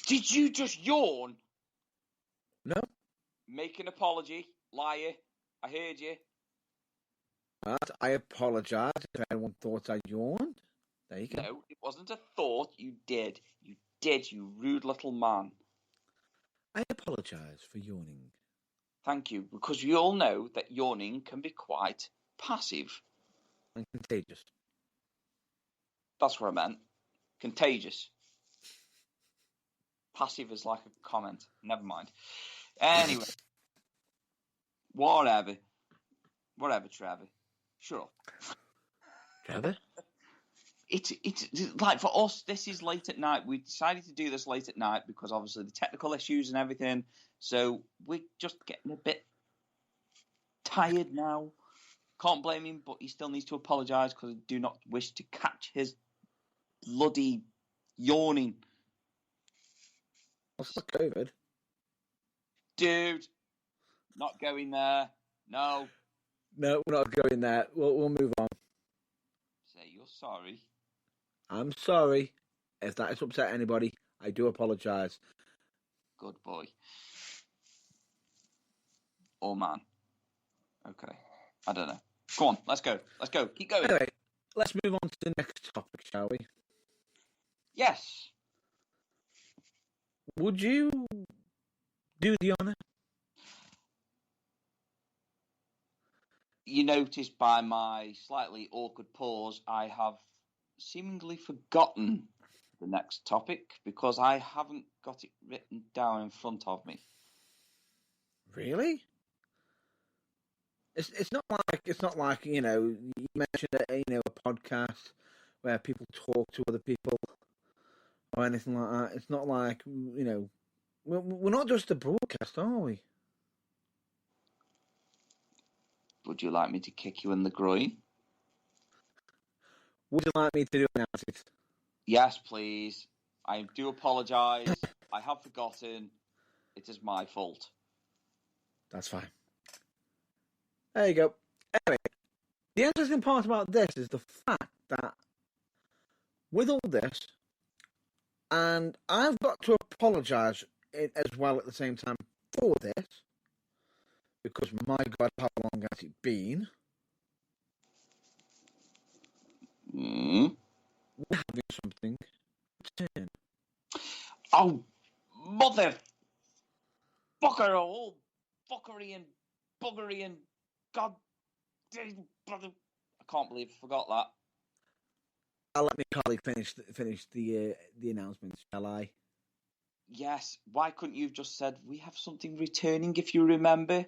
Did you just yawn? No. Make an apology, liar. I heard you. I apologise if anyone thought I yawned. There you go. No, it wasn't a thought. You did. You rude little man. I apologise for yawning. Thank you, because we all know that yawning can be quite passive. And contagious. That's what I meant. Contagious. Passive is like a comment. Never mind. Anyway. Whatever, Trevor. Shut up. Trevor? It's like for us, this is late at night. We decided to do this late at night because obviously the technical issues and everything. So we're just getting a bit tired now. Can't blame him, but he still needs to apologise because I do not wish to catch his bloody yawning. What's the COVID? Dude, not going there. No. No, we're not going there. We'll move on. Say you're sorry. I'm sorry. If that has upset anybody, I do apologise. Good boy. Oh, man. Okay. I don't know. Go on, let's go. Let's go. Keep going. Anyway, let's move on to the next topic, shall we? Yes. Would you do the honour? You notice by my slightly awkward pause, I have seemingly forgotten the next topic because I haven't got it written down in front of me. It's not like you mentioned a podcast where people talk to other people or anything like that. It's not like we're not just a broadcast, are we? Would you like me to kick you in the groin? Would you like me to do it? Yes, please. I do apologise. I have forgotten. It is my fault. That's fine. There you go. Anyway, the interesting part about this is the fact that with all this, and I've got to apologise as well at the same time for this, because my God, how long has it been? We're having something return. Oh, mother fucker, all fuckery and buggery and God damn brother. I can't believe I forgot that. I'll let my colleague finish the announcements, shall I? Yes. Why couldn't you have just said we have something returning? If you remember,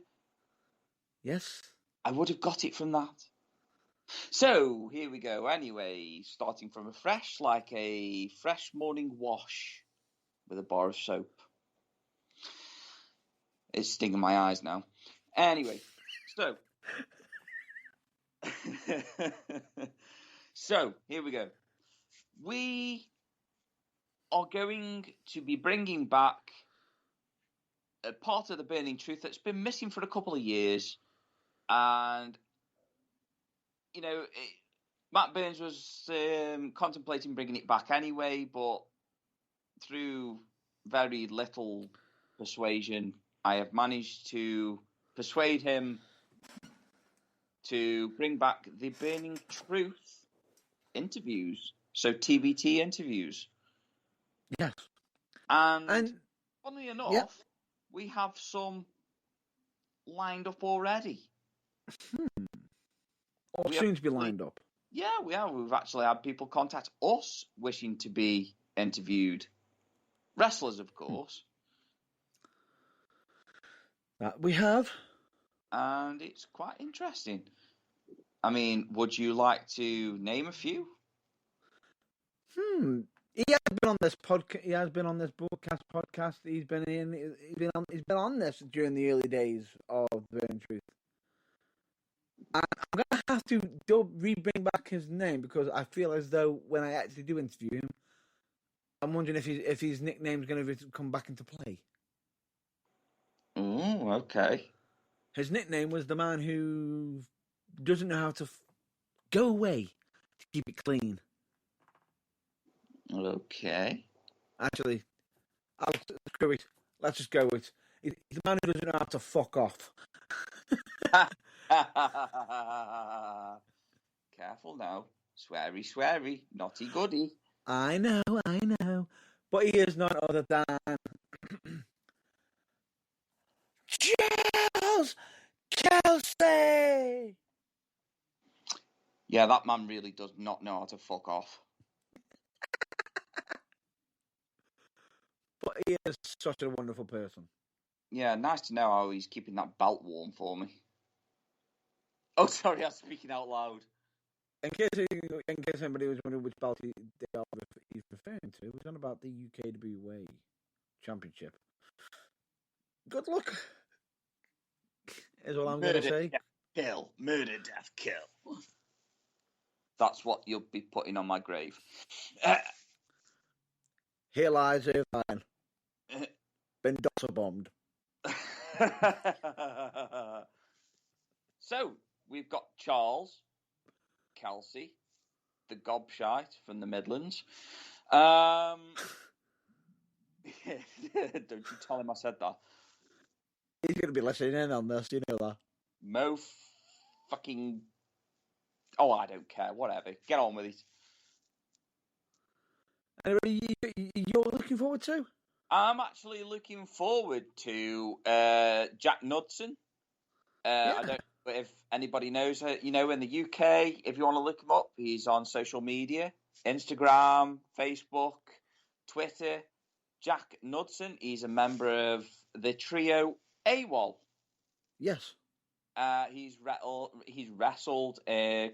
Yes. I would have got it from that. So here we go. Anyway, starting from afresh, like a fresh morning wash with a bar of soap. It's stinging my eyes now. Anyway, so. So, here we go. We are going to be bringing back a part of the Burning Truth that's been missing for a couple of years. And, Matt Burns was contemplating bringing it back anyway, but through very little persuasion, I have managed to persuade him to bring back the Burning Truth interviews. So TBT interviews. Yes. And funnily enough, we have some lined up already. Or soon to be lined up. Yeah, we are. We've actually had people contact us wishing to be interviewed. Wrestlers, of course. That we have. And it's quite interesting. I mean, would you like to name a few? He has been on this podcast. He has been on this broadcast podcast. He's been on this during the early days of Burning Truth. I'm gonna have to bring back his name because I feel as though when I actually do interview him, I'm wondering if his nickname's going to come back into play. Oh, okay. His nickname was the man who doesn't know how to go away to keep it clean. Okay. Actually, screw it. Let's just go with he's the man who doesn't know how to fuck off. Careful now. Sweary, naughty goody. I know. But he is none other than Charles Kelsey. Yeah, that man really does not know how to fuck off. But he is such a wonderful person. Yeah, nice to know how he's keeping that belt warm for me. Oh, sorry, I'm speaking out loud. In case anybody was wondering which belt he's referring to, it was on about the UKWA Championship. Good luck, is all I'm going to say. Death, kill. Murder, death, kill. That's what you'll be putting on my grave. Here lies Irvine. Been dossa bombed. So, we've got Charles Kelsey, the gobshite from the Midlands. Don't you tell him I said that. He's going to be listening in on this, you know that. Mo fucking... Oh, I don't care. Whatever. Get on with it. Anybody you're looking forward to? I'm actually looking forward to Jack Knudsen. Yeah. I don't know if anybody knows it. You know, in the UK, if you want to look him up, he's on social media. Instagram, Facebook, Twitter. Jack Knudsen. He's a member of the trio AWOL. Yes. He's wrestled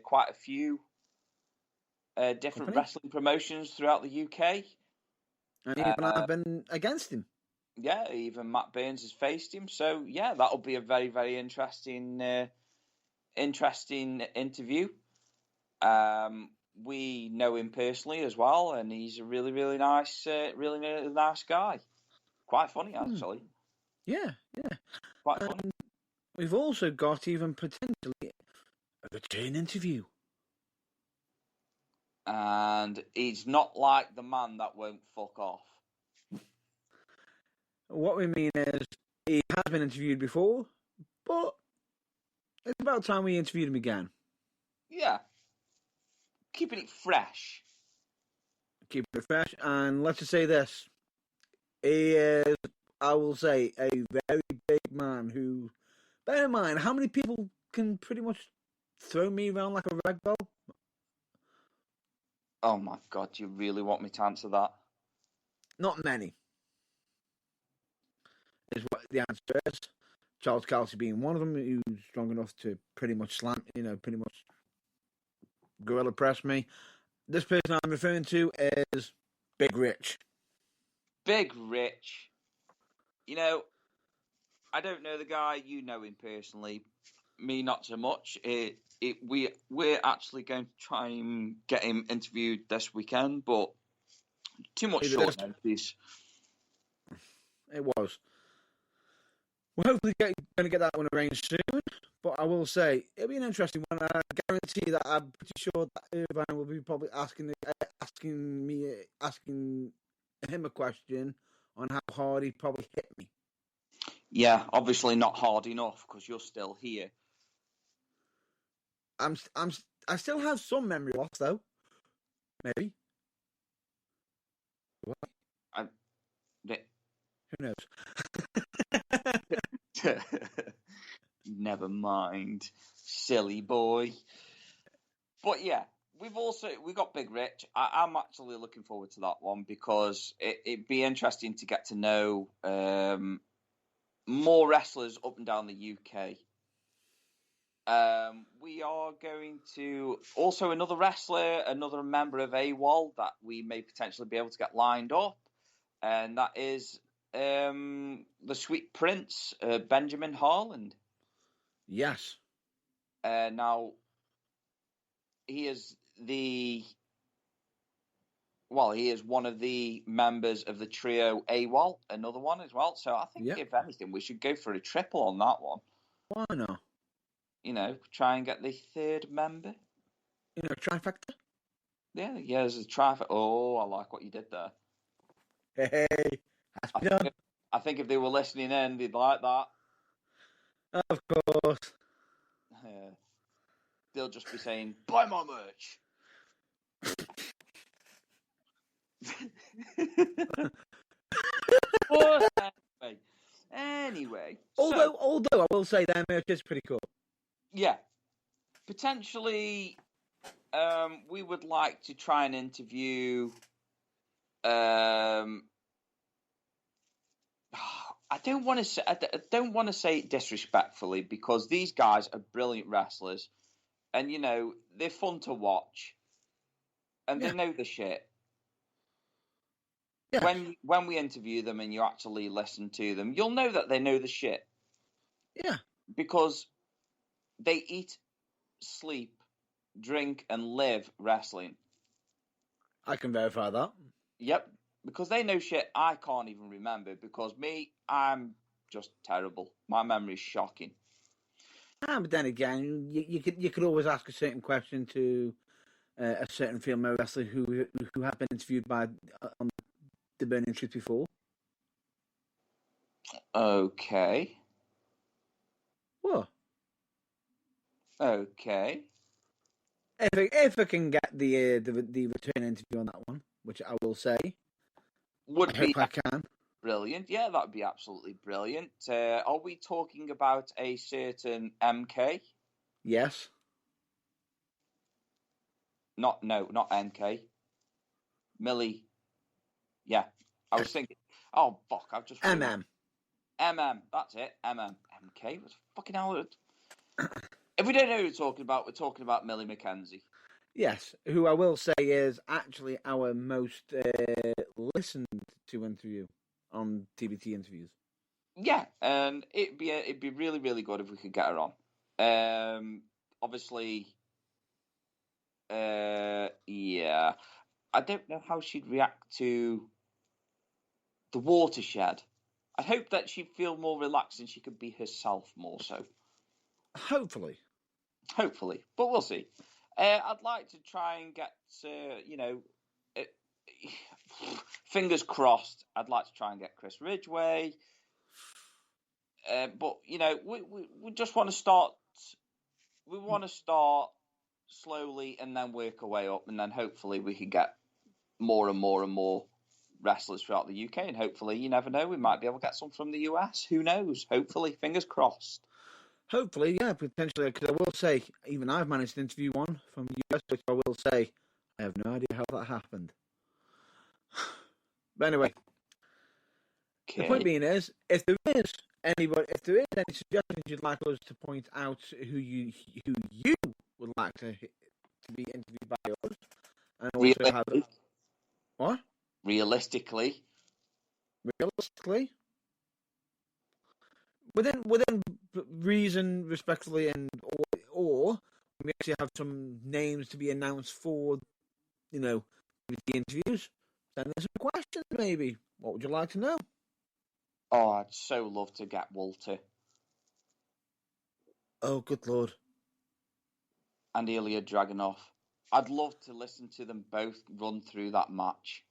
quite a few different wrestling promotions throughout the UK. And even I've been against him. Yeah, even Matt Burns has faced him. So, yeah, that'll be a very, very interesting interview. We know him personally as well, and he's a really, really nice guy. Quite funny, actually. Yeah. Quite funny. We've also got even potentially a return interview. And he's not like the man that won't fuck off. What we mean is he has been interviewed before, but it's about time we interviewed him again. Yeah. Keeping it fresh. Keep it fresh, and let's just say this. He is, I will say, a very big man who, bear in mind, how many people can pretty much throw me around like a rag doll? Oh my God, you really want me to answer that? Not many. Is what the answer is. Charles Kelsey being one of them, who's strong enough to pretty much pretty much gorilla press me. This person I'm referring to is Big Rich. Big Rich. You know, I don't know the guy. You know him personally. Me, not so much. We're actually going to try and get him interviewed this weekend, but too much short notice. It was. We're hopefully going to get that one arranged soon. But I will say it'll be an interesting one. I guarantee that I'm pretty sure that Irvine will be probably asking him a question on how hard he probably hit me. Yeah, obviously not hard enough because you're still here. I still have some memory loss though. Maybe. What? Who knows? Never mind, silly boy. But yeah, we got Big Rich. I'm actually looking forward to that one because it'd be interesting to get to know more wrestlers up and down the UK. We are going to also another wrestler, another member of AWOL that we may potentially be able to get lined up, and that is the Sweet Prince, Benjamin Harland. Yes. Now, he is one of the members of the trio AWOL, another one as well. So I think if anything, we should go for a triple on that one. Why not? You know, try and get the third member. You know, trifecta? Yeah, there's a trifecta. Oh, I like what you did there. Hey, I think if they were listening in, they'd like that. Of course. They'll just be saying, buy my merch. Anyway, although I will say their merch is pretty cool. Yeah, potentially, we would like to try and interview. I don't want to say it disrespectfully, because these guys are brilliant wrestlers, and they're fun to watch, and they know the shit. Yeah. When we interview them and you actually listen to them, you'll know that they know the shit. Yeah. Because they eat, sleep, drink, and live wrestling. I can verify that. Yep. Because they know shit I can't even remember, because I'm just terrible. My memory's shocking. But then again, you could always ask a certain question to a certain female wrestler who have been interviewed by on the Burning Truth before. Okay. What? Okay. If I can get the return interview on that one, which I will say, I hope I can. Brilliant. Yeah, that'd be absolutely brilliant. Are we talking about a certain MK? Yes. Not MK. Millie. Yeah, I was thinking. Oh fuck! I've just MM. That's it. MK. What's fucking hell? If we don't know who we're talking about Millie McKenzie. Yes, who I will say is actually our most listened to interview on TBT interviews. Yeah, and it'd be really, really good if we could get her on. Obviously, yeah. I don't know how she'd react to the watershed. I hope that she'd feel more relaxed and she could be herself more so. Hopefully, but we'll see. I'd like to try and get, fingers crossed. I'd like to try and get Chris Ridgway. But we just want to start. We want to start slowly and then work our way up, and then hopefully we can get more and more and more wrestlers throughout the UK, and hopefully, you never know, we might be able to get some from the US. Who knows? Hopefully, fingers crossed. Hopefully, yeah, potentially. Because I will say, even I've managed to interview one from the US, which I will say, I have no idea how that happened. But anyway, The point being is, if there is any suggestions you'd like us to point out who you would like to be interviewed by us, and also have what? Realistically, within reason, respectfully, and or we actually have some names to be announced for, the interviews. Send us some questions, maybe. What would you like to know? Oh, I'd so love to get Walter. Oh, good Lord. And Ilya Dragunov. I'd love to listen to them both run through that match.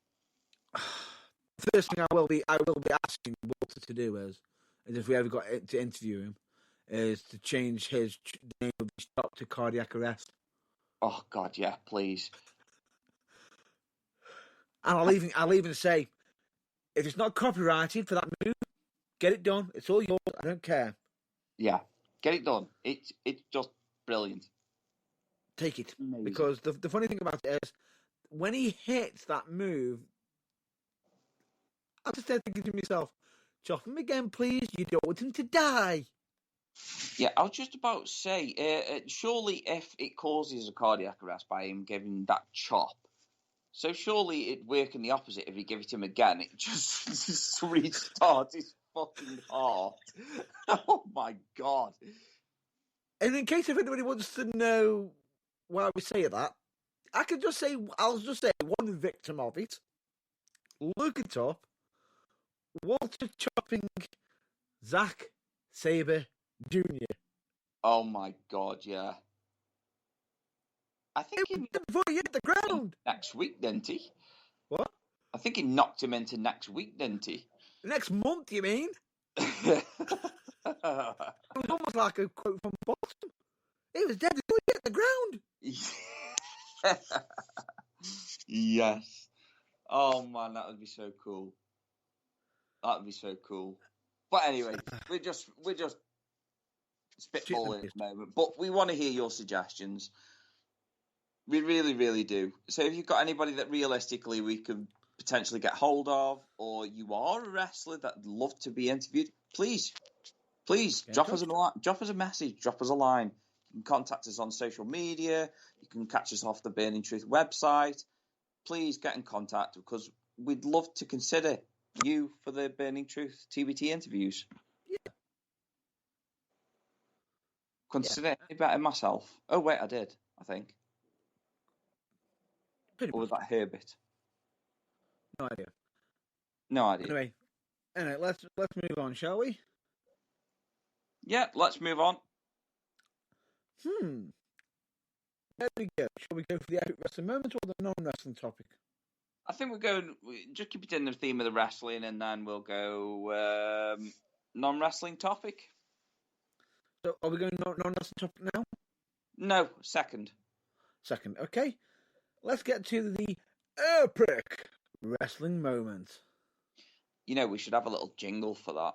First thing I will be asking Walter to do is if we ever got to interview him, is to change the name of the shop to Cardiac Arrest. Oh God, yeah, please. And I'll even say, if it's not copyrighted for that move, get it done. It's all yours. I don't care. Yeah, get it done. It's just brilliant. Take it. Amazing. Because the funny thing about it is, when he hits that move, I'm just there thinking to myself, chop him again, please. You don't want him to die. Yeah, I was just about to say, surely if it causes a cardiac arrest by him giving that chop, so surely it'd work in the opposite if he gave it to him again. It just restarts his fucking heart. Oh my God. And in case if anybody wants to know why we say that, I'll just say one victim of it. Look it up. Walter chopping Zack Sabre Jr. Oh my God, yeah. I think before he hit the ground. Next week, didn't he? What? I think he knocked him into next week, didn't he? Next month, you mean? It was almost like a quote from Boston. He was dead before he hit the ground. Yes. Oh man, that would be so cool. That would be so cool. But anyway, we're just spitballing at the moment. But we want to hear your suggestions. We really, really do. So if you've got anybody that realistically we could potentially get hold of, or you are a wrestler that'd love to be interviewed, please drop us a message, drop us a line. You can contact us on social media. You can catch us off the Burning Truth website. Please get in contact because we'd love to consider you for the Burning Truth TBT interviews. Yeah. Consider any better myself. Oh wait, I did. I think. Or was that Herbert? No idea. No idea. Anyway, let's move on, shall we? Yeah, let's move on. There we go. Shall we go for the epic wrestling moment or the non-wrestling topic? I think just keep it in the theme of the wrestling, and then we'll go non-wrestling topic. So, are we going non-wrestling topic now? No, second. Second, okay. Let's get to the epic wrestling moment. You know, we should have a little jingle for that.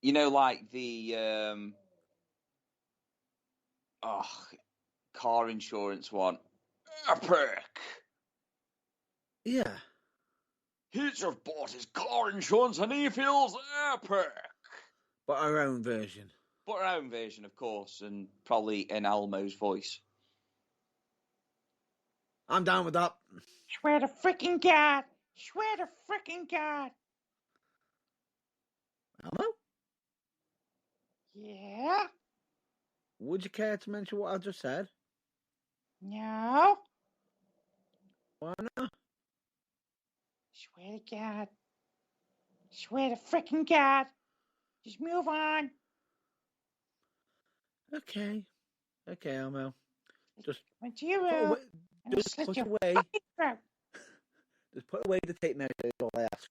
You know, like the car insurance one. Epic. Yeah. He just bought his car insurance and he feels epic. But our own version. But our own version, of course, and probably in Elmo's voice. I'm down with that. Swear to freaking God. Swear to freaking God. Elmo? Yeah? Would you care to mention what I just said? No? Why not? Swear to God. Swear to freaking God. Just move on. Okay, Elmo. Just went to your put room away, and just slit put your away. fucking throat. Just put away the tape measure. Is all I ask.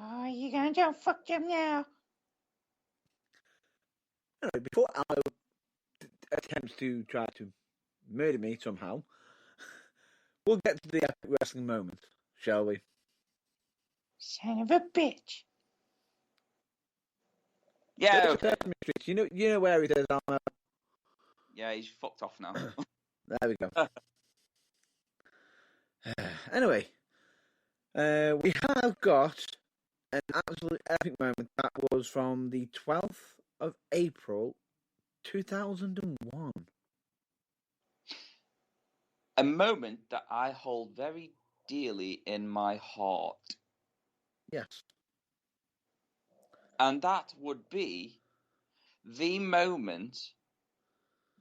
Oh, you gonna do fuck them now? Anyway, before Elmo attempts to try to murder me somehow, we'll get to the epic wrestling moment, shall we? Son of a bitch. Yeah, okay. You know where it is, Elmo. Yeah, he's fucked off now. There we go. Anyway, we have got an absolute epic moment that was from the 12th of April, 2001. A moment that I hold very dearly in my heart. Yes. And that would be the moment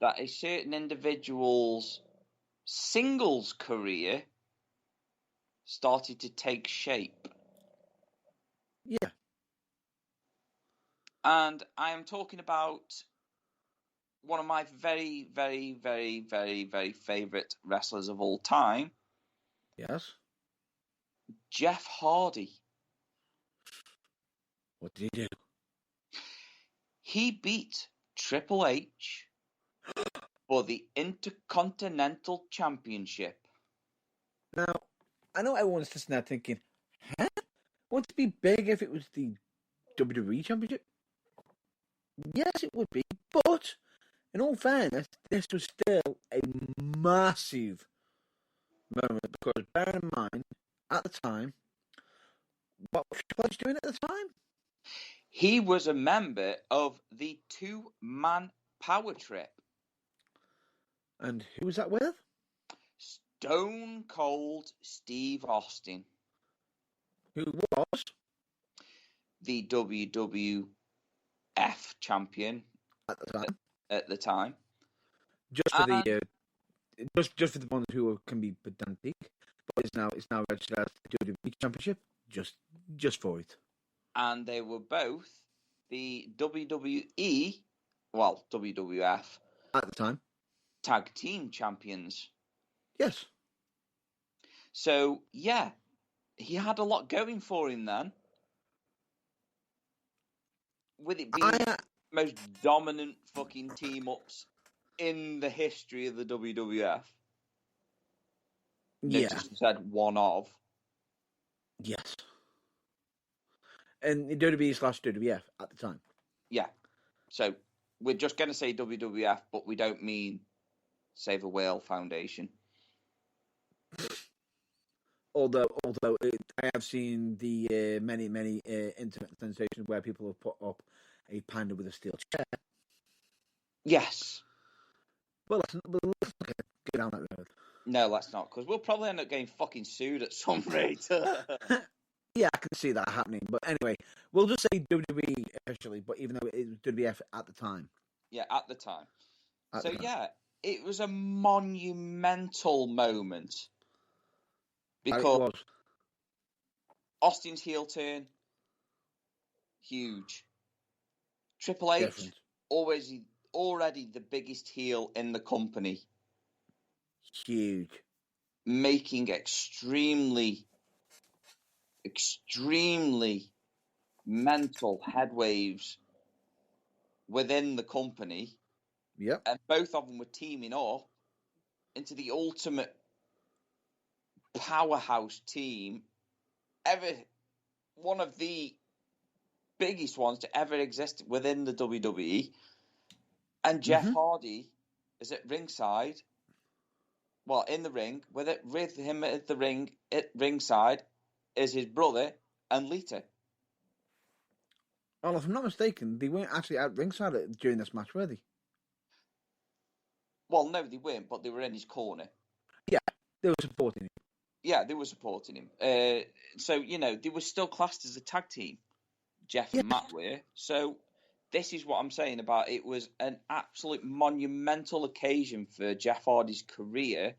that a certain individual's singles career started to take shape. Yeah. And I am talking about one of my very, very, very, very, very favourite wrestlers of all time. Yes. Jeff Hardy. What did he do? He beat Triple H for the Intercontinental Championship. Now, I know everyone's listening there thinking, huh? Wouldn't it be big if it was the WWE Championship? Yes, it would be, but in all fairness, this was still a massive moment because bear in mind, at the time, what was Triple H doing at the time? He was a member of the two-man power trip. And who was that with? Stone Cold Steve Austin. Who was? The WWF champion at the time. Just for the ones who can be pedantic, but it's now registered as the WWE Championship. Just for it. And they were both the WWE, well, WWF at the time, tag team champions. Yes. So yeah, he had a lot going for him then. With it being the most dominant fucking team ups in the history of the WWF. Yeah. Notice you said one of. Yes. And WWE/WWF at the time. Yeah. So we're just going to say WWF, but we don't mean Save a Whale Foundation. Although I have seen the many internet sensations where people have put up a panda with a steel chair. Yes. Well, let's not go down that road. No, let's not, because we'll probably end up getting fucking sued at some rate. Yeah, I can see that happening. But anyway, we'll just say WWE officially, but even though it was WWF at the time. Yeah, at the time. At the time. Yeah, it was a monumental moment. Because it was. Austin's heel turn, huge. Triple H, Different. already the biggest heel in the company. Huge. Making extremely mental headwaves within the company. Yep. And both of them were teaming up into the ultimate powerhouse team ever, one of the biggest ones to ever exist within the WWE. And Jeff Hardy is at ringside, well, in the ring, with him at the ringside is his brother and Lita. Well, if I'm not mistaken, they weren't actually at ringside during this match, were they? Well, no, they weren't, but they were in his corner. Yeah, they were supporting him. Yeah, they were supporting him. So, they were still classed as a tag team, Jeff and Matt were. So this is what I'm saying about it was an absolute monumental occasion for Jeff Hardy's career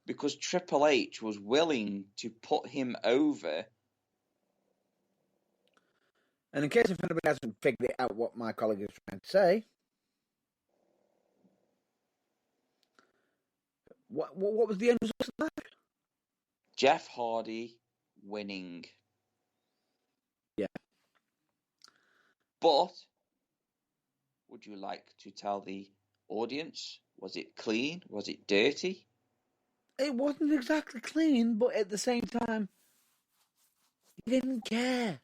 because Triple H was willing to put him over. And in case if anybody hasn't figured out what my colleague is trying to say, what was the end result of that? Jeff Hardy winning. Yeah. But would you like to tell the audience, was it clean? Was it dirty? It wasn't exactly clean, but at the same time, he didn't care.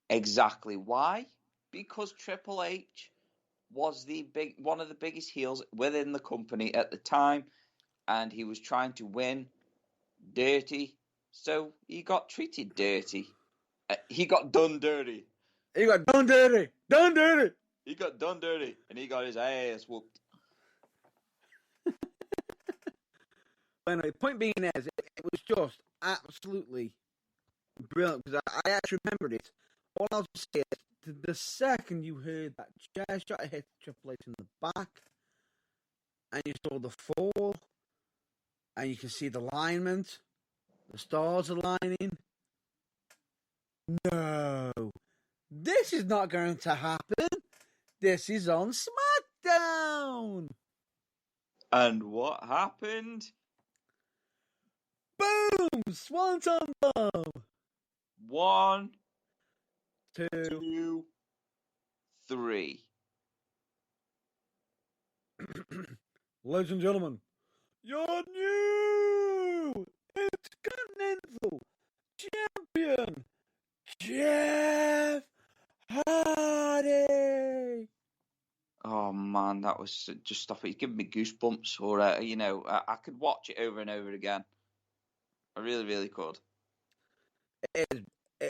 Exactly. Why? Because Triple H was one of the biggest heels within the company at the time, and he was trying to win dirty, so he got treated dirty. He got done dirty. He got done dirty. Done dirty. He got done dirty, and he got his ass whooped. Anyway, point being is, it was just absolutely brilliant because I actually remembered it. All I'll just say is, the second you heard that chair shot hit Triple H in the back, and you saw the fall, and you can see the alignment, the stars aligning. No, this is not going to happen. This is on SmackDown. And what happened? Boom! Swanton bomb. 1, 2, 2, 3. Ladies and gentlemen, your new Intercontinental Champion, Jeff Hardy. Oh man, that was just stop it. You're giving me goosebumps, or I could watch it over and over again. I really, really could. It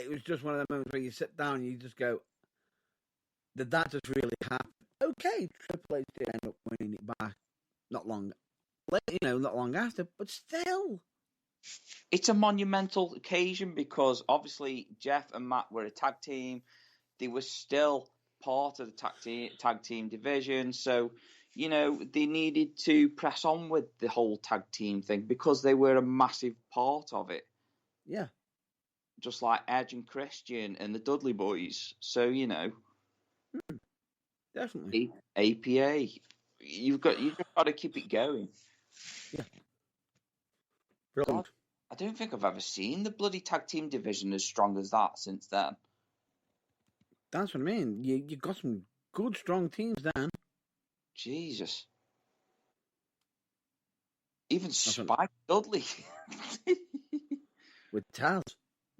was just one of the moments where you sit down and you just go, did that just really happen? Okay, Triple H did end up winning it back not long after, but still. It's a monumental occasion because obviously Jeff and Matt were a tag team. They were still part of the tag team division. So, they needed to press on with the whole tag team thing because they were a massive part of it. Yeah. Just like Edge and Christian and the Dudley Boys. So, Definitely. APA. You've just got to keep it going. Yeah. Brilliant. God, I don't think I've ever seen the bloody tag team division as strong as that since then. That's what I mean. You got some good, strong teams then. Jesus. Even Spike Dudley. With Taz.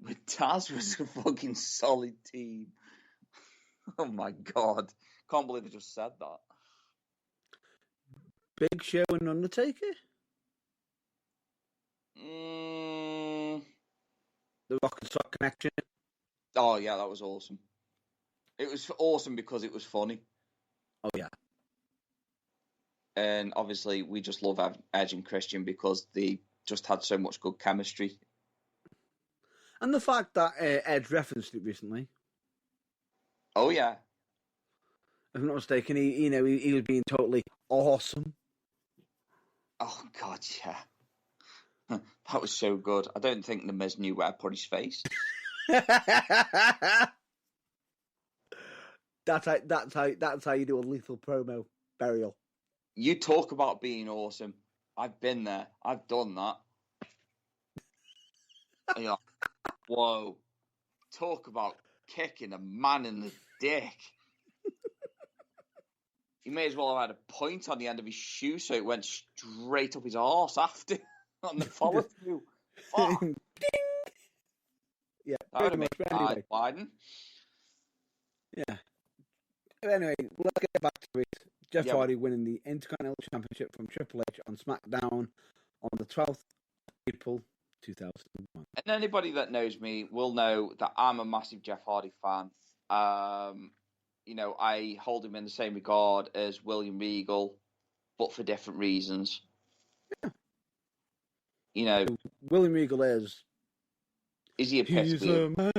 With Taz was a fucking solid team. Oh my god. Can't believe I just said that. Big Show and Undertaker. The Rock and Sock connection. Oh yeah, that was awesome. It was awesome because it was funny. Oh yeah. And obviously we just love Edge and Christian because they just had so much good chemistry. And the fact that Edge referenced it recently. Oh yeah. If I'm not mistaken, he was being totally awesome. Oh god, yeah. That was so good. I don't think the Miz knew where to put his face. That's how you do a lethal promo burial. You talk about being awesome. I've been there. I've done that. Yeah. Whoa. Talk about kicking a man in the dick. He may as well have had a point on the end of his shoe so it went straight up his arse after on the follow through. Ding! Yeah, That would have pretty made much. my Anyway. eyes widen. Yeah. Anyway, let's get back to it. Jeff Yeah. Hardy winning the Intercontinental Championship from Triple H on SmackDown on the 12th of April 2001. And anybody that knows me will know that I'm a massive Jeff Hardy fan. I hold him in the same regard as William Regal, but for different reasons. Yeah. William Regal is he a piss he's wheel? a man.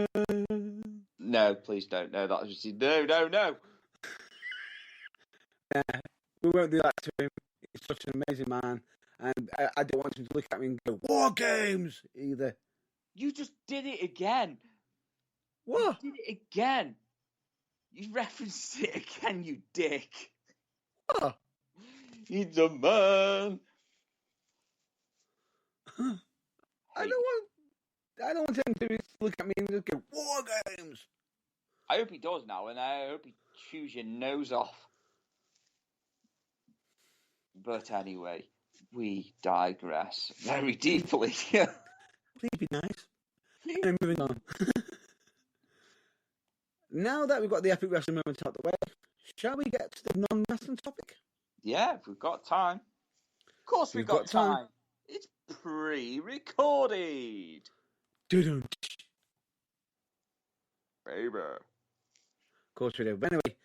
No, please don't. No, that's just no. Yeah, we won't do that to him. He's such an amazing man, and I don't want him to look at me and go War Games either. You just did it again. What? You did it again. You referenced it again, you dick. What? He's a man. I don't want him to look at me and just go War Games. I hope he does now, and I hope he chews your nose off. But anyway, we digress very deeply. Please be nice. And moving on. Now that we've got the epic wrestling moments out the way, shall we get to the non-wrestling topic? Yeah, we've got time. Of course we've got time. It's pre-recorded. Doo-doo. Baby. Of course we do. But anyway,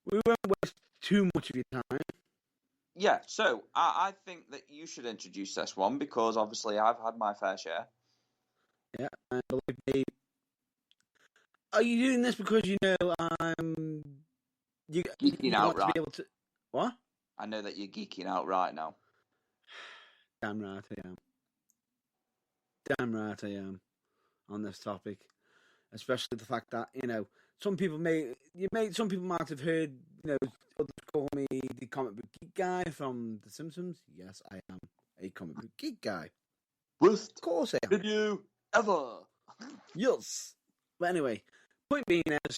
we won't waste too much of your time. Yeah, so I think that you should introduce this one because obviously I've had my fair share. Yeah, and believe me, are you doing this because you know you Geeking out, want to right? be able to what? I know that you're geeking out right now. Damn right I am. Damn right I am on this topic, especially the fact that some people might have heard others call me the comic book geek guy from The Simpsons. Yes, I am a comic book geek guy. Worst Of course I am. video ever. Yes. But anyway, point being is,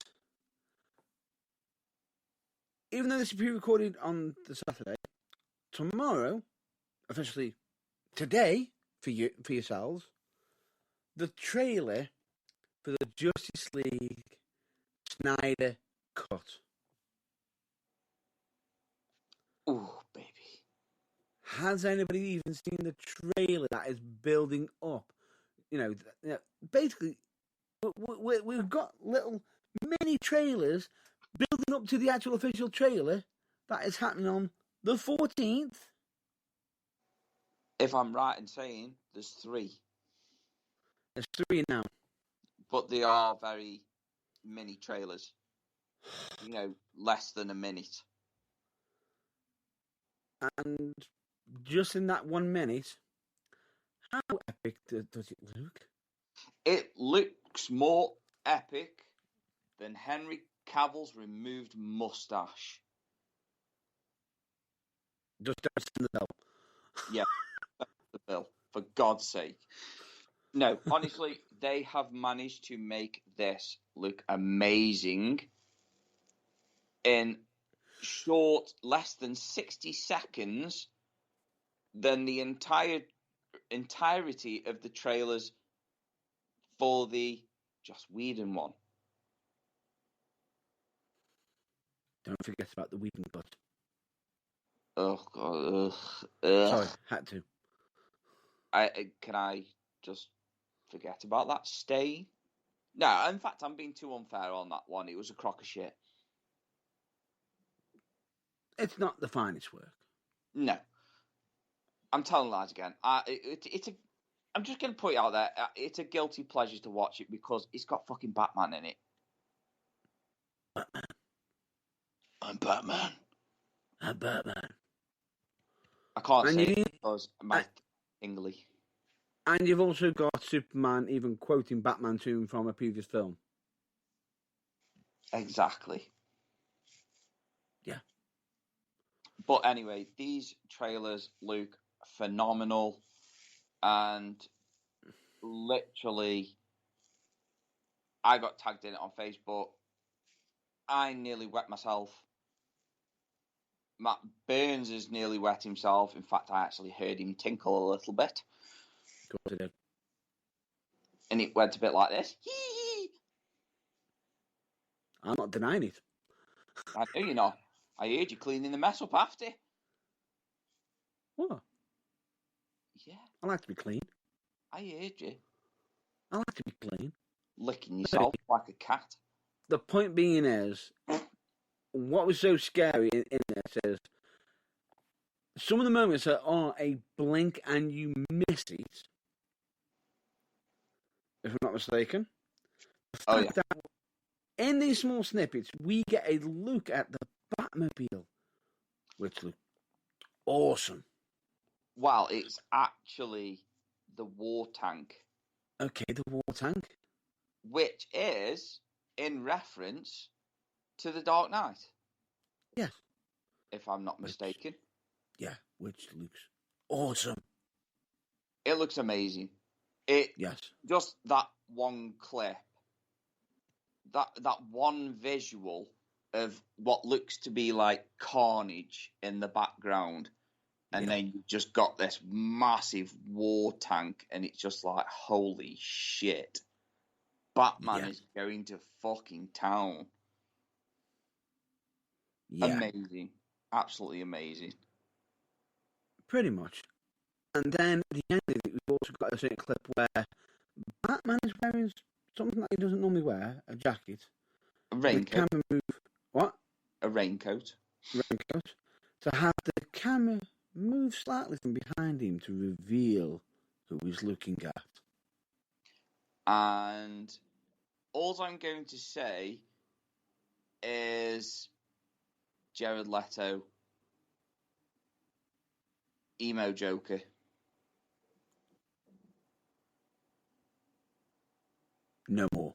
even though this is pre-recorded on the Saturday, tomorrow, officially today for yourselves, the trailer for the Justice League Snyder Cut. Ooh, baby. Has anybody even seen the trailer that is building up? Basically, we've got little mini trailers building up to the actual official trailer that is happening on the 14th. If I'm right in saying, there's 3. There's 3 now. But they are very mini trailers. Less than a minute. And just in that 1 minute, how epic does it look? It looks more epic than Henry Cavill's removed mustache. Just don't send the bell. Yeah, the bill, for God's sake. No, honestly, they have managed to make this look amazing in short, less than 60 seconds than the entire entirety of the trailers for the Joss Whedon one. Don't forget about the Whedon cut. Oh God! Sorry, had to. Can I just forget about that? Stay. No, in fact, I'm being too unfair on that one. It was a crock of shit. It's not the finest work. No, I'm telling lies again. It's a. I'm just going to put it out there. It's a guilty pleasure to watch it because it's got fucking Batman in it. Batman. I'm Batman. I'm Batman. I can't And say you- it because my tingly. And you've also got Superman even quoting Batman to him from a previous film. Exactly. Yeah. But anyway, these trailers look phenomenal. And literally, I got tagged in it on Facebook. I nearly wet myself. Matt Burns has nearly wet himself. In fact, I actually heard him tinkle a little bit. Of course it did. And it went a bit like this. Hee! I'm not denying it. I know you're not. I heard you cleaning the mess up after. What? Yeah, I like to be clean. I heard you. I like to be clean. Licking yourself like a cat. The point being is, what was so scary in this is, some of the moments are a blink and you miss it, if I'm not mistaken. Oh, yeah. That in these small snippets, we get a look at the Batmobile, which looked awesome. Well, it's actually the war tank, Okay, the war tank. which is in reference to the Dark Knight, Yes. if I'm not mistaken. Yeah, which looks awesome. It looks amazing. Yes. Just that one clip, that one visual of what looks to be like carnage in the background, and then you just got this massive war tank, and it's just like, holy shit. Batman is going to fucking town. Yeah. Amazing. Absolutely amazing. Pretty much. And then at the end of it, we've also got a certain clip where Batman is wearing something that he doesn't normally wear, a jacket. A The raincoat. camera move. What? A raincoat. Raincoat. To have the camera move slightly from behind him to reveal who he's looking at. And all I'm going to say is Jared Leto, emo Joker. No more.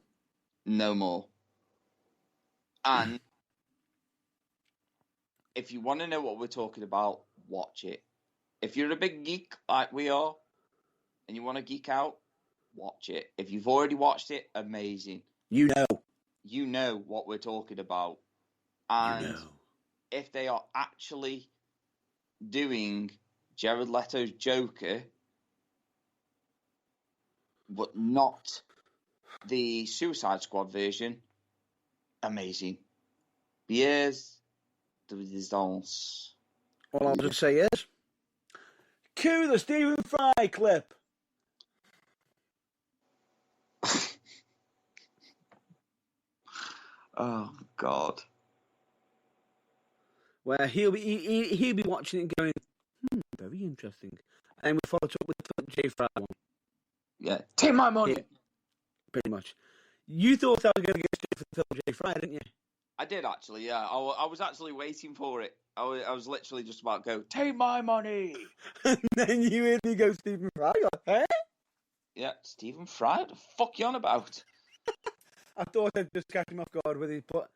No more. And if you want to know what we're talking about, watch it. If you're a big geek like we are, and you want to geek out, watch it. If you've already watched it, amazing. You know. You know what we're talking about. And You know. if they are actually doing Jared Leto's Joker, but not the Suicide Squad version, amazing. Pièce de résistance. All I'll just say is, cue the Stephen Fry clip. Oh, God. Where he'll be watching it and going, very interesting. And we followed up with the J. Fry one. Yeah. Take my money. Yeah, pretty much. You thought I was going to get straight for Phil J. Fry, didn't you? I did actually, yeah. I was actually waiting for it. I was literally just about to go, take my money. And then you hear me go, Stephen Fry. You're like, eh? Yeah, Stephen Fry? What the fuck you on about? I thought I'd just catch him off guard with it, but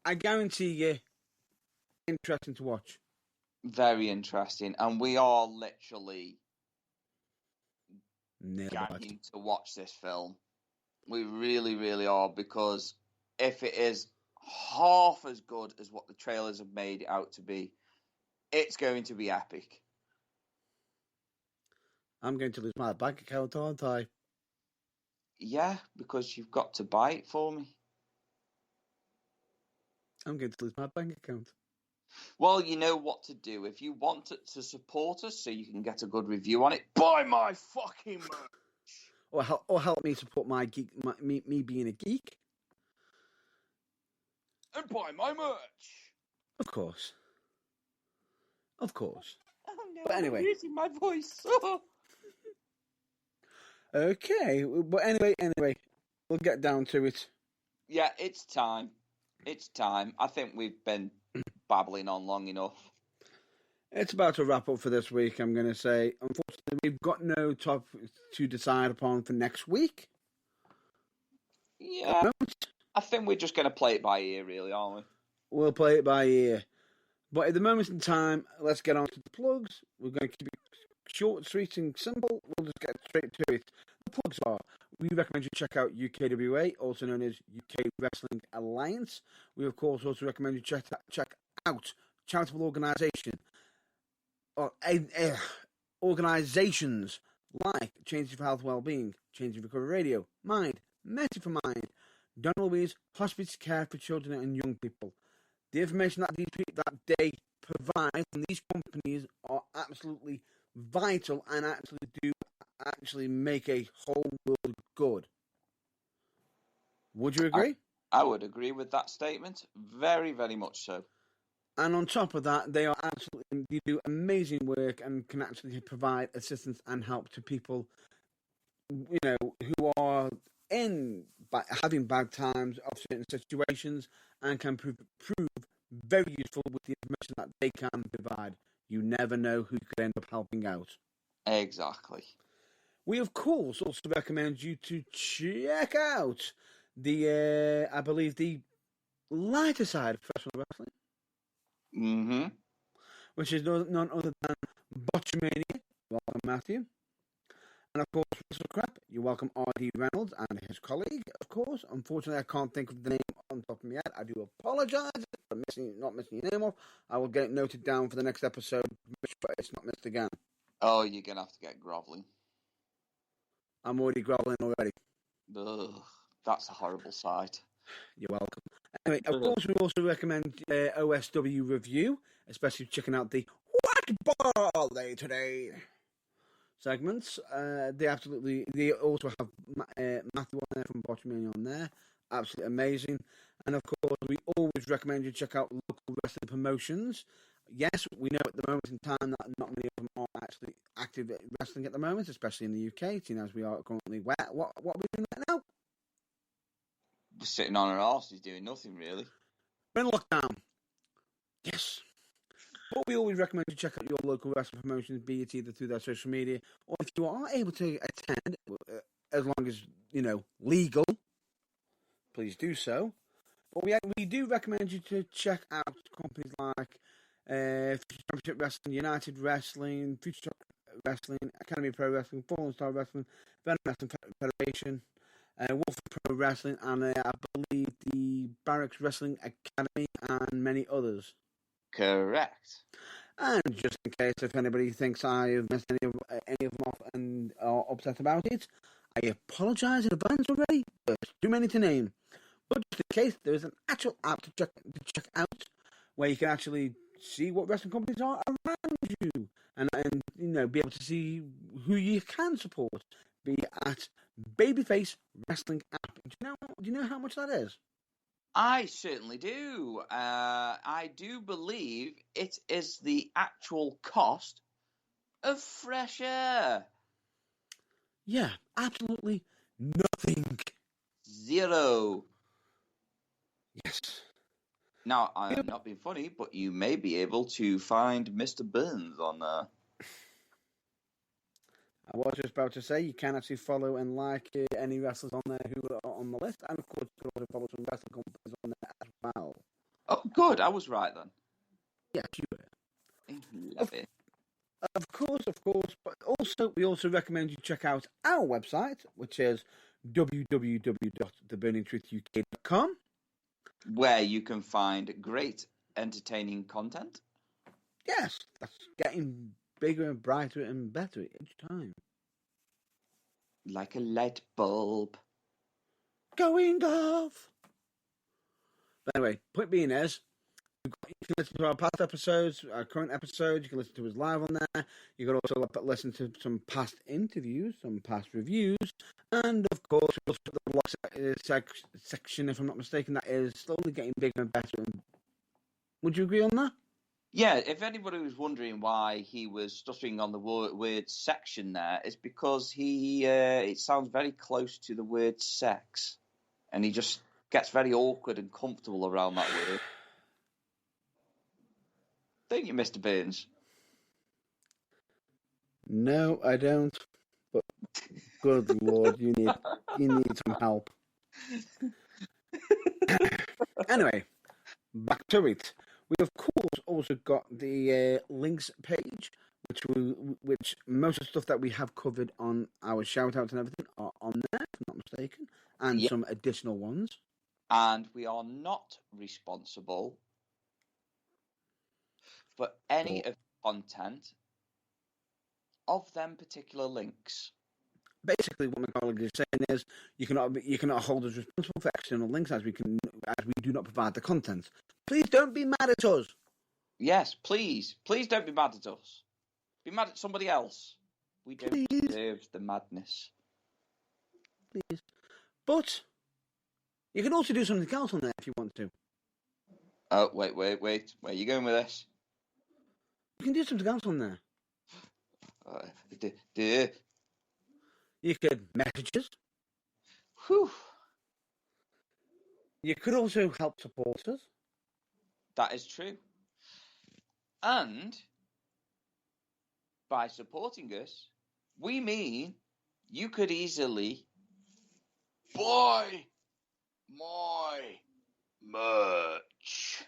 I guarantee you, interesting to watch. Very interesting. And we are literally Nailed it. gagging to watch this film. We really, really are, because if it is half as good as what the trailers have made it out to be, it's going to be epic. I'm going to lose my bank account, aren't I? Yeah, because you've got to buy it for me. I'm going to lose my bank account. Well, you know what to do. If you want to support us so you can get a good review on it, buy my fucking merch. Or help me support my geek, me being a geek. And buy my merch. Of course. Of course. Oh no, But anyway. I'm losing my voice. Okay, but anyway, we'll get down to it. Yeah, it's time. It's time. I think we've been babbling on long enough. It's about to wrap up for this week, I'm going to say. Unfortunately, we've got no topic to decide upon for next week. Yeah, I think we're just going to play it by ear, really, aren't we? We'll play it by ear. But at the moment in time, let's get on to the plugs. We're going to keep it short, sweet, and simple. We'll just get straight to it. The plugs are: we recommend you check out UKWA, also known as UK Wrestling Alliance. We, of course, also recommend you check out charitable organisation or organisations like Change for Health Wellbeing, Change for Recovery Radio, Mind, Medicine for Mind, Donald Louise Hospice Care for Children and Young People. The information that they provide from these companies are absolutely vital and actually make a whole world good. Would you agree? I would agree with that statement. Very, very much so. And on top of that, they do amazing work and can actually provide assistance and help to people, who are having bad times of certain situations and can prove very useful with the information that they can provide. You never know who could end up helping out. Exactly. We, of course, also recommend you to check out the lighter side of professional wrestling. Mm-hmm. Which is none other than Botchamania. Welcome, Matthew. And of course, Wrestle Crap, you welcome R.D. Reynolds and his colleague, of course. Unfortunately, I can't think of the name on top of my head. I do apologise for not missing your name off. I will get it noted down for the next episode, make sure it's not missed again. Oh, you're going to have to get grovelling. I'm already grovelling already. Ugh, that's a horrible sight. You're welcome. Anyway, of course, we also recommend OSW Review, especially checking out the What Bar They Today segments. They also have Matthew on there from Botchamania on there. Absolutely amazing. And of course, we always recommend you check out local wrestling promotions. Yes, we know at the moment in time that not many of them are actually active at wrestling at the moment, especially in the UK, seeing as we are currently what are we doing right now? Just sitting on our arses doing nothing, really. We're in lockdown. Yes. But we always recommend you check out your local wrestling promotions, be it either through their social media, or if you are able to attend, as long as, legal, please do so. But we do recommend you to check out companies like Future Championship Wrestling, United Wrestling, Future Shock Wrestling, Academy Pro Wrestling, Fallen Star Wrestling, Venom Wrestling Federation, Wolf Pro Wrestling, and I believe the Barracks Wrestling Academy, and many others. Correct. And just in case if anybody thinks I have missed any of them off and are upset about it, I apologise in advance already. There's too many to name. But just in case, there is an actual app to check out where you can actually see what wrestling companies are around you and be able to see who you can support. Be at Babyface Wrestling app. Do you know how much that is? I certainly do. I do believe it is the actual cost of fresh air. Yeah, absolutely nothing. Zero. Yes. Now, I am not being funny, but you may be able to find Mr. Burns on there. I was just about to say, you can actually follow and like any wrestlers on there who are on the list, and of course, you can also follow some wrestling companies on there as well. Oh, good. I was right then. Yes, you were. Love it. Of course. But we also recommend you check out our website, which is www.theburningtruthuk.com, where you can find great entertaining content. Yes, that's getting bigger and brighter and better each time. Like a light bulb. Going off. But anyway, point being is, you can listen to our past episodes, our current episodes. You can listen to us live on there. You can also listen to some past interviews, some past reviews, and of course, we'll put the blog section, if I'm not mistaken, that is slowly getting bigger and better. Would you agree on that? Yeah, if anybody was wondering why he was stuttering on the word section there, it's because it sounds very close to the word sex. And he just gets very awkward and comfortable around that word. Don't you, Mr. Burns? No, I don't. But good Lord, you need some help. Anyway, back to it. We of course also got the links page, which most of the stuff that we have covered on our shout outs and everything are on there, if I'm not mistaken, and some additional ones. And we are not responsible for any of the content of them particular links. Basically, what my colleague is saying is you cannot hold us responsible for external links as we do not provide the content. Please don't be mad at us. Yes, please don't be mad at us. Be mad at somebody else. We don't deserve the madness. Please, but you can also do something else on there if you want to. Oh wait! Where are you going with this? You can do something else on there. Duh. You could message us. Whew. You could also help support us. That is true. And by supporting us, we mean you could easily buy my merch.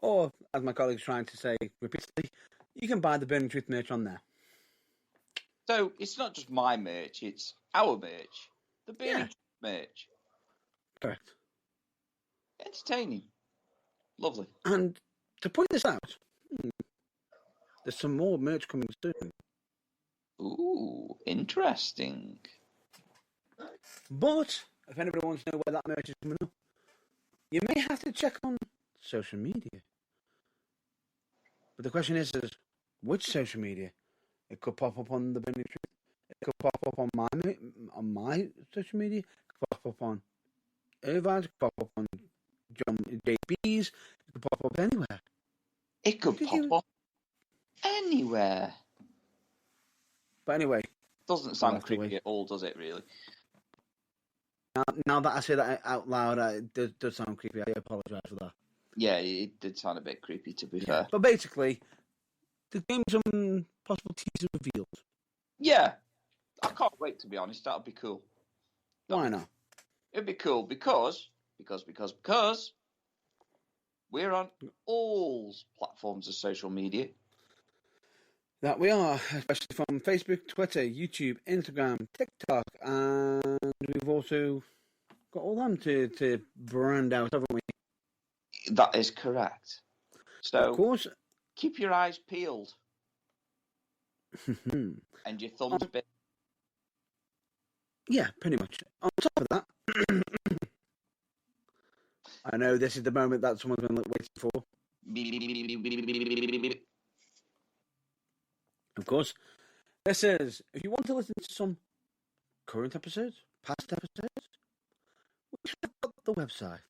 Or, as my colleague's trying to say repeatedly, you can buy the Burning Truth merch on there. So it's not just my merch, it's our merch. The Burning Truth merch. Correct. Entertaining. Lovely. And to point this out, there's some more merch coming soon. Ooh, interesting. But if anybody wants to know where that merch is coming up, you may have to check on social media. But the question is which social media? It could pop up on the Burning Truth. It could pop up on my social media. It could pop up on Irvine's. It could pop up on John JB's. It could pop up anywhere. It could pop up anywhere. But anyway, doesn't sound creepy at all, does it? Really? Now that I say that out loud, it does sound creepy. I apologise for that. Yeah, it did sound a bit creepy, to be fair. But basically, there's going to be some possible teaser reveals. Yeah, I can't wait, to be honest. That'll be cool. Why not? It'd be cool because we're on all platforms of social media. That we are, especially from Facebook, Twitter, YouTube, Instagram, TikTok, and we've also got all them to brand out, haven't we? That is correct. So, of course, keep your eyes peeled and your thumbs bit. Yeah, pretty much. On top of that, I know this is the moment that someone's been waiting for. Of course, this is, if you want to listen to some current episodes, past episodes, we have got the website.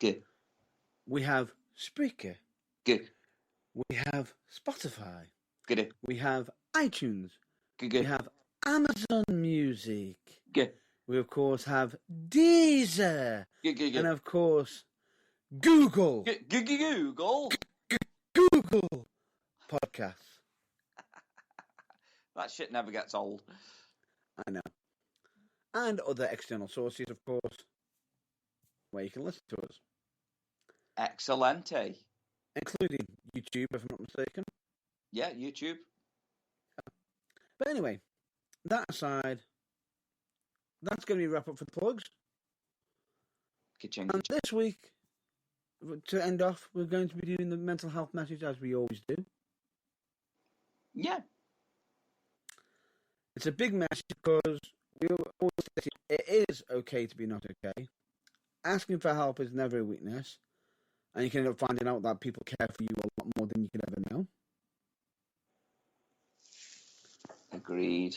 Good. We have Spreaker. Good. We have Spotify. Good. We have iTunes. Good. We have Amazon Music. Good. We, of course, have Deezer. Good. And, of course, Google. Google Podcasts. That shit never gets old. I know. And other external sources, of course, where you can listen to us. Excellente. Including YouTube, if I'm not mistaken. Yeah, YouTube. But anyway, that aside, that's going to be a wrap up for the plugs. Ka-ching. And this week, to end off, we're going to be doing the mental health message as we always do. Yeah. It's a big message because It is okay to be not okay. Asking for help is never a weakness. And you can end up finding out that people care for you a lot more than you can ever know. Agreed.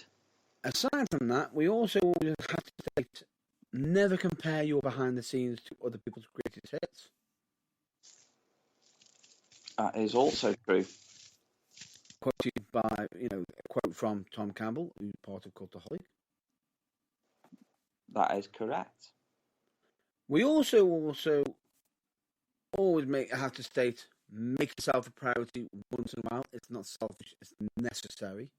Aside from that, we also always have to state, never compare your behind the scenes to other people's greatest hits. That is also true. Quoted by, a quote from Tom Campbell, who's part of Cultaholic. That is correct. We also always have to state, make yourself a priority once in a while. It's not selfish, it's necessary.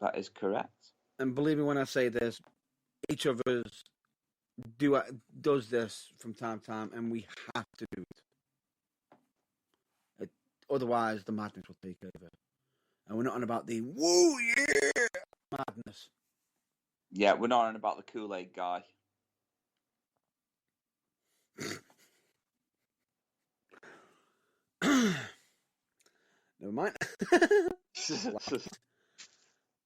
That is correct. And believe me when I say this, each of us does this from time to time, and we have to do it. Otherwise, the madness will take over. And we're not on about the woo yeah madness. Yeah, we're not on about the Kool-Aid guy. Never mind.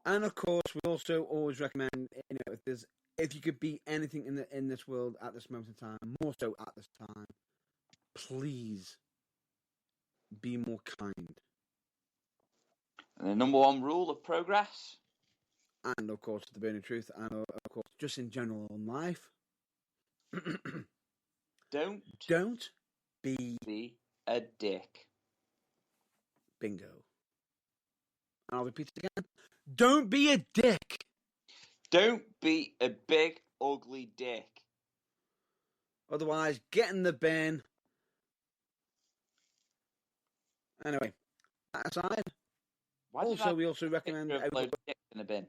And of course, we also always recommend, if you could be anything in this world at this moment in time, more so at this time, please be more kind. And the number one rule of progress. And of course, the burning truth, and of course, just in general in life, don't be a dick. Bingo. I'll repeat it again. Don't be a dick. Don't be a big, ugly dick. Otherwise, get in the bin. Anyway, that aside, we also recommend a load of dicks in a bin.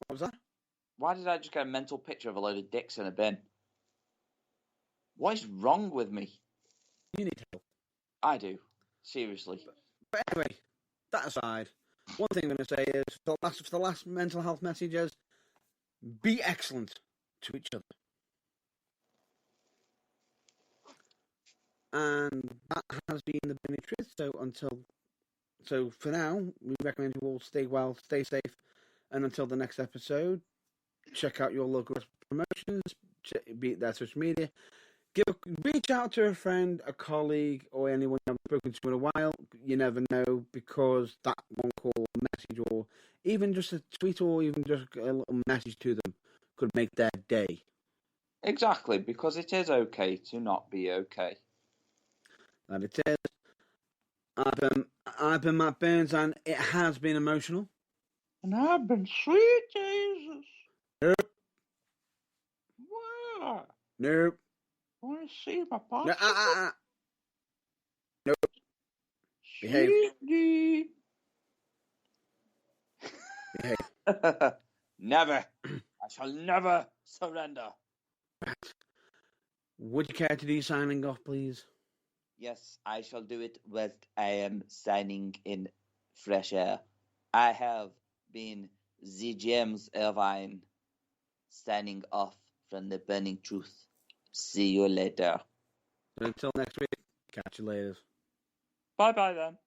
What was that? Why did I just get a mental picture of a load of dicks in a bin? What is wrong with me? You need help. I do. Seriously. But anyway, that aside, one thing I'm going to say is, for the last mental health messages, be excellent to each other. And that has been the burning truth. So for now, we recommend you all stay well, stay safe, and until the next episode, check out your local promotions, be it their social media. Reach out to a friend, a colleague, or anyone you haven't spoken to in a while. You never know, because that one call, message, or even just a tweet, or even just a little message to them could make their day. Exactly, because it is okay to not be okay. That it is. I've been Matt Burns, and it has been emotional. And I've been sweet Jesus. Nope. What? Nope. Want to see my box? No, Nope. Behave. Behave. Never. I shall never surrender. Would you care to do signing off, please? Yes, I shall do it whilst I am signing in fresh air. I have been the James Irvine, signing off from the burning truth. See you later. Until next week, catch you later. Bye-bye then.